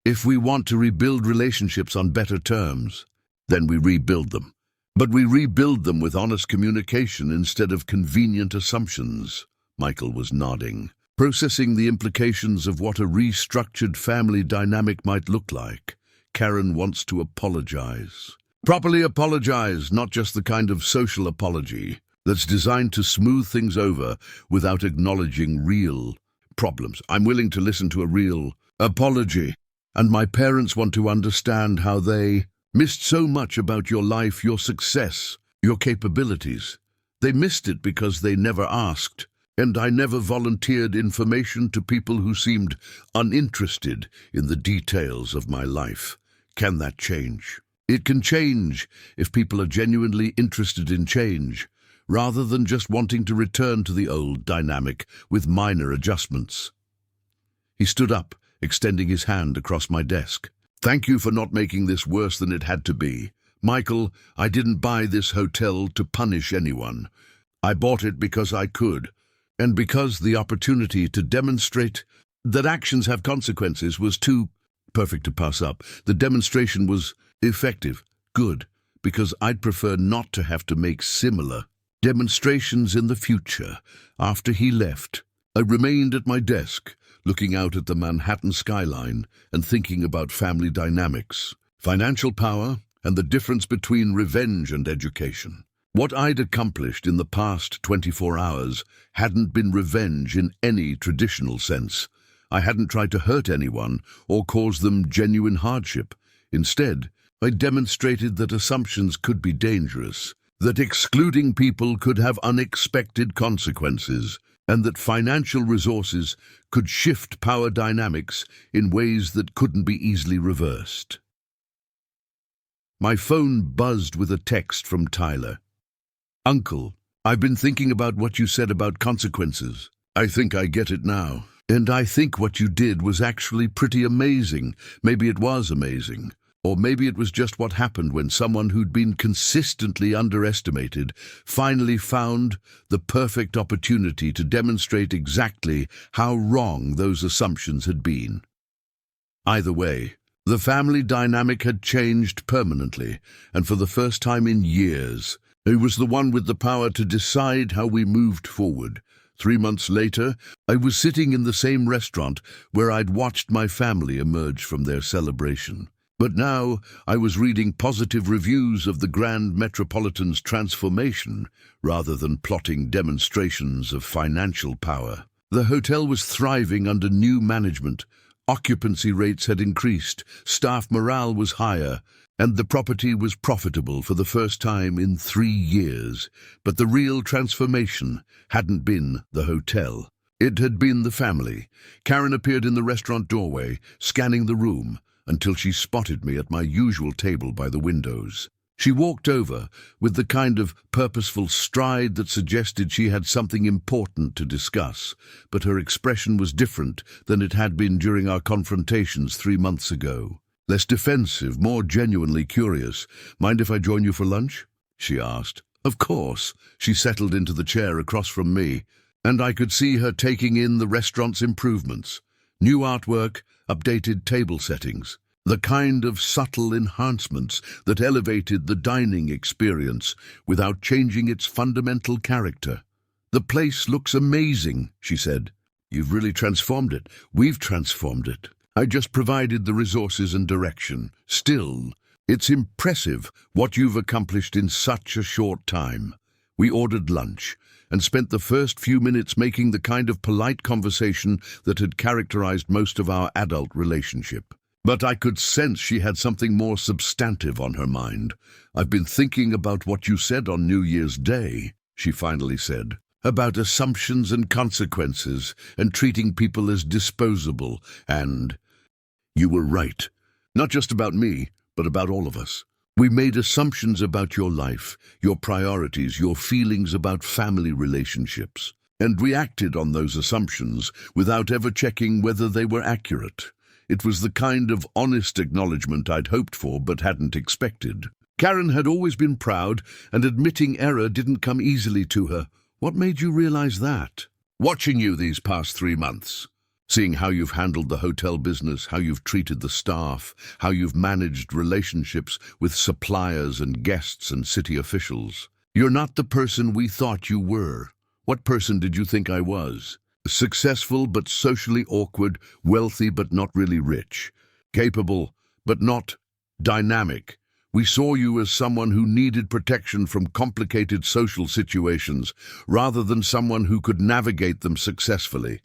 want to rebuild relationships on better terms, then we rebuild them. But we rebuild them with honest communication instead of convenient assumptions. Michael was nodding, processing the implications of what a restructured family dynamic might look like. Karen wants to apologize. Properly apologize, not just the kind of social apology that's designed to smooth things over without acknowledging real problems. I'm willing to listen to a real apology, and my parents want to understand how they missed so much about your life, your success, your capabilities. They missed it because they never asked, and I never volunteered information to people who seemed uninterested in the details of my life. Can that change? It can change if people are genuinely interested in change, rather than just wanting to return to the old dynamic with minor adjustments. He stood up, extending his hand across my desk. Thank you for not making this worse than it had to be. Michael, I didn't buy this hotel to punish anyone. I bought it because I could, and because the opportunity to demonstrate that actions have consequences was too perfect to pass up. The demonstration was effective, good, because I'd prefer not to have to make similar demonstrations in the future. After he left, I remained at my desk, looking out at the Manhattan skyline and thinking about family dynamics, financial power, and the difference between revenge and education. What I'd accomplished in the past 24 hours hadn't been revenge in any traditional sense. I hadn't tried to hurt anyone or cause them genuine hardship. Instead, I demonstrated that assumptions could be dangerous, that excluding people could have unexpected consequences, and that financial resources could shift power dynamics in ways that couldn't be easily reversed. My phone buzzed with a text from Tyler. Uncle, I've been thinking about what you said about consequences. I think I get it now. And I think what you did was actually pretty amazing. Maybe it was amazing. Or maybe it was just what happened when someone who'd been consistently underestimated finally found the perfect opportunity to demonstrate exactly how wrong those assumptions had been. Either way, the family dynamic had changed permanently, and for the first time in years, I was the one with the power to decide how we moved forward. 3 months later, I was sitting in the same restaurant where I'd watched my family emerge from their celebration. But now I was reading positive reviews of the Grand Metropolitan's transformation rather than plotting demonstrations of financial power. The hotel was thriving under new management. Occupancy rates had increased, staff morale was higher, and the property was profitable for the first time in 3 years. But the real transformation hadn't been the hotel. It had been the family. Karen appeared in the restaurant doorway, scanning the room, until she spotted me at my usual table by the windows. She walked over with the kind of purposeful stride that suggested she had something important to discuss, but her expression was different than it had been during our confrontations 3 months ago. Less defensive, more genuinely curious. Mind if I join you for lunch? She asked. Of course. She settled into the chair across from me, and I could see her taking in the restaurant's improvements. New artwork, updated table settings, the kind of subtle enhancements that elevated the dining experience without changing its fundamental character. The place looks amazing, she said. You've really transformed it. We've transformed it. I just provided the resources and direction. Still, it's impressive what you've accomplished in such a short time. We ordered lunch and spent the first few minutes making the kind of polite conversation that had characterized most of our adult relationship. But I could sense she had something more substantive on her mind. I've been thinking about what you said on New Year's Day, she finally said, about assumptions and consequences and treating people as disposable, and you were right. Not just about me, but about all of us. We made assumptions about your life, your priorities, your feelings about family relationships, and we acted on those assumptions without ever checking whether they were accurate. It was the kind of honest acknowledgement I'd hoped for but hadn't expected. Karen had always been proud, and admitting error didn't come easily to her. What made you realize that? Watching you these past 3 months. Seeing how you've handled the hotel business, how you've treated the staff, how you've managed relationships with suppliers and guests and city officials. You're not the person we thought you were. What person did you think I was? Successful but socially awkward, wealthy but not really rich, capable but not dynamic. We saw you as someone who needed protection from complicated social situations rather than someone who could navigate them successfully.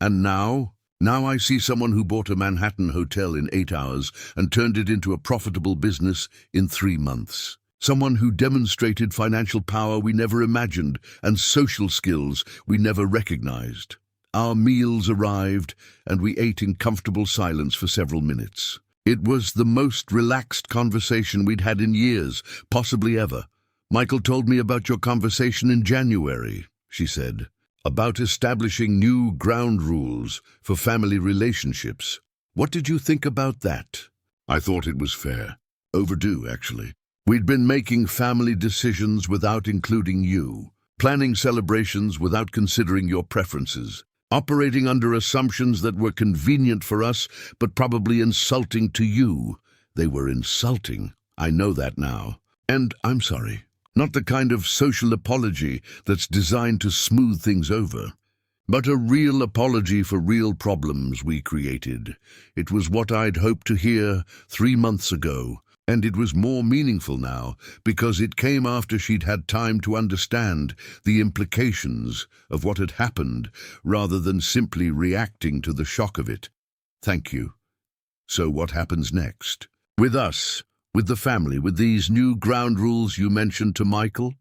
And now, Now I see someone who bought a Manhattan hotel in 8 hours and turned it into a profitable business in 3 months. Someone who demonstrated financial power we never imagined and social skills we never recognized. Our meals arrived, and we ate in comfortable silence for several minutes. It was the most relaxed conversation we'd had in years, possibly ever. "Michael told me about your conversation in January," she said, "about establishing new ground rules for family relationships. What did you think about that?" I thought it was fair. Overdue, actually. We'd been making family decisions without including you, planning celebrations without considering your preferences, operating under assumptions that were convenient for us but probably insulting to you. They were insulting. I know that now. And I'm sorry. Not the kind of social apology that's designed to smooth things over, but a real apology for real problems we created. It was what I'd hoped to hear 3 months ago, and it was more meaningful now because it came after she'd had time to understand the implications of what had happened rather than simply reacting to the shock of it. Thank you. So what happens next? With us? With the family, with these new ground rules you mentioned to Michael?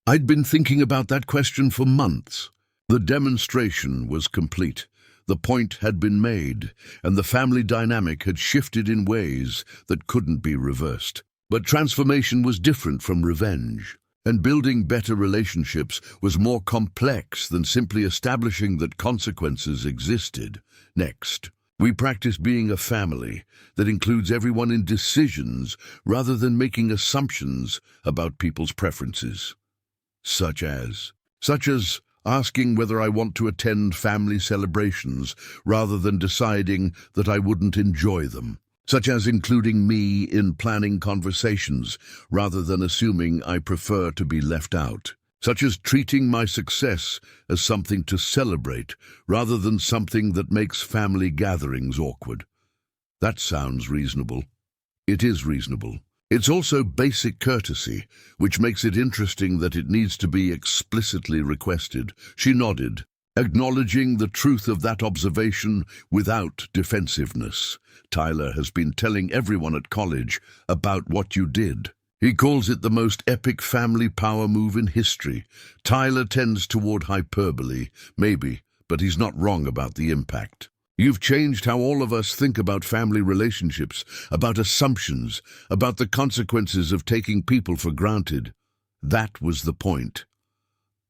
I'd been thinking about that question for months. The demonstration was complete. The point had been made, and the family dynamic had shifted in ways that couldn't be reversed. But transformation was different from revenge, and building better relationships was more complex than simply establishing that consequences existed. Next, we practice being a family that includes everyone in decisions rather than making assumptions about people's preferences. Such as asking whether I want to attend family celebrations rather than deciding that I wouldn't enjoy them. Such as including me in planning conversations rather than assuming I prefer to be left out. Such as treating my success as something to celebrate rather than something that makes family gatherings awkward. That sounds reasonable. It is reasonable. It's also basic courtesy, which makes it interesting that it needs to be explicitly requested. She nodded, acknowledging the truth of that observation without defensiveness. Tyler has been telling everyone at college about what you did. He calls it the most epic family power move in history. Tyler tends toward hyperbole, maybe, but he's not wrong about the impact. You've changed how all of us think about family relationships, about assumptions, about the consequences of taking people for granted. That was the point.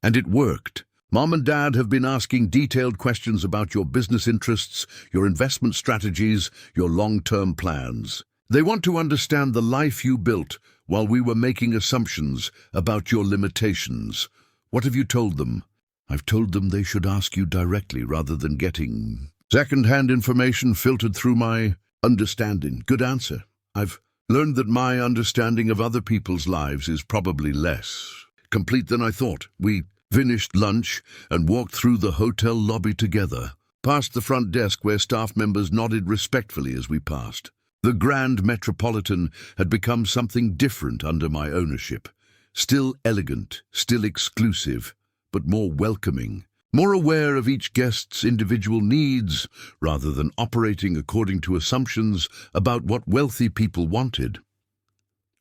And it worked. Mom and Dad have been asking detailed questions about your business interests, your investment strategies, your long-term plans. They want to understand the life you built while we were making assumptions about your limitations. What have you told them? I've told them they should ask you directly rather than getting second-hand information filtered through my understanding. Good answer. I've learned that my understanding of other people's lives is probably less complete than I thought. We finished lunch and walked through the hotel lobby together, past the front desk where staff members nodded respectfully as we passed. The Grand Metropolitan had become something different under my ownership. Still elegant, still exclusive, but more welcoming, more aware of each guest's individual needs, rather than operating according to assumptions about what wealthy people wanted.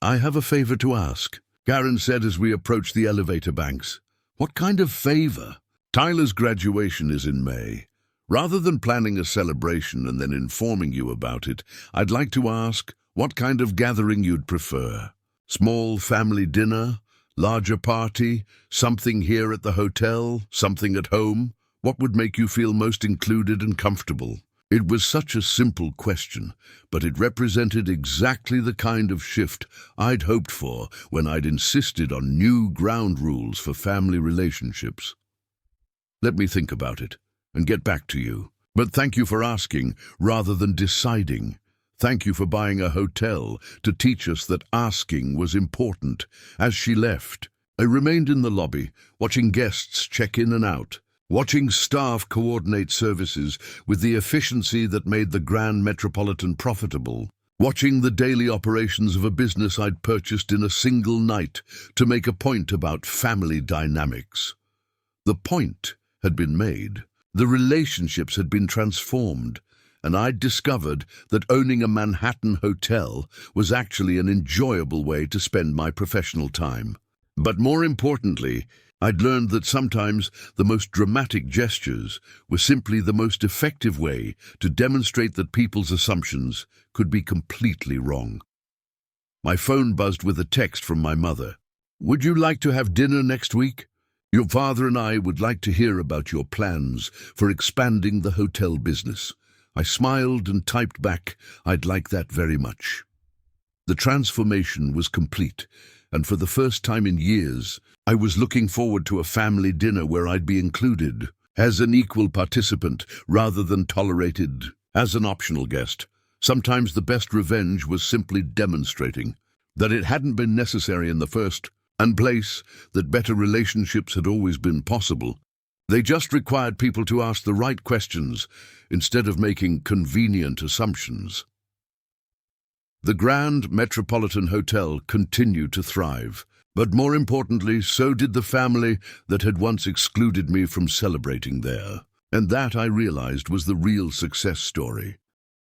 "I have a favor to ask," Karen said as we approached the elevator banks. "What kind of favor?" "Tyler's graduation is in May. Rather than planning a celebration and then informing you about it, I'd like to ask what kind of gathering you'd prefer. Small family dinner? Larger party? Something here at the hotel? Something at home? What would make you feel most included and comfortable?" It was such a simple question, but it represented exactly the kind of shift I'd hoped for when I'd insisted on new ground rules for family relationships. "Let me think about it and get back to you. But thank you for asking rather than deciding. Thank you for buying a hotel to teach us that asking was important." As she left, I remained in the lobby, watching guests check in and out, watching staff coordinate services with the efficiency that made the Grand Metropolitan profitable, watching the daily operations of a business I'd purchased in a single night to make a point about family dynamics. The point had been made. The relationships had been transformed, and I'd discovered that owning a Manhattan hotel was actually an enjoyable way to spend my professional time. But more importantly, I'd learned that sometimes the most dramatic gestures were simply the most effective way to demonstrate that people's assumptions could be completely wrong. My phone buzzed with a text from my mother. "Would you like to have dinner next week? Your father and I would like to hear about your plans for expanding the hotel business." I smiled and typed back, "I'd like that very much." The transformation was complete, and for the first time in years, I was looking forward to a family dinner where I'd be included as an equal participant rather than tolerated as an optional guest. Sometimes the best revenge was simply demonstrating that it hadn't been necessary in the first place, that better relationships had always been possible. They just required people to ask the right questions instead of making convenient assumptions. The Grand Metropolitan Hotel continued to thrive, but more importantly, so did the family that had once excluded me from celebrating there. And that, I realized, was the real success story.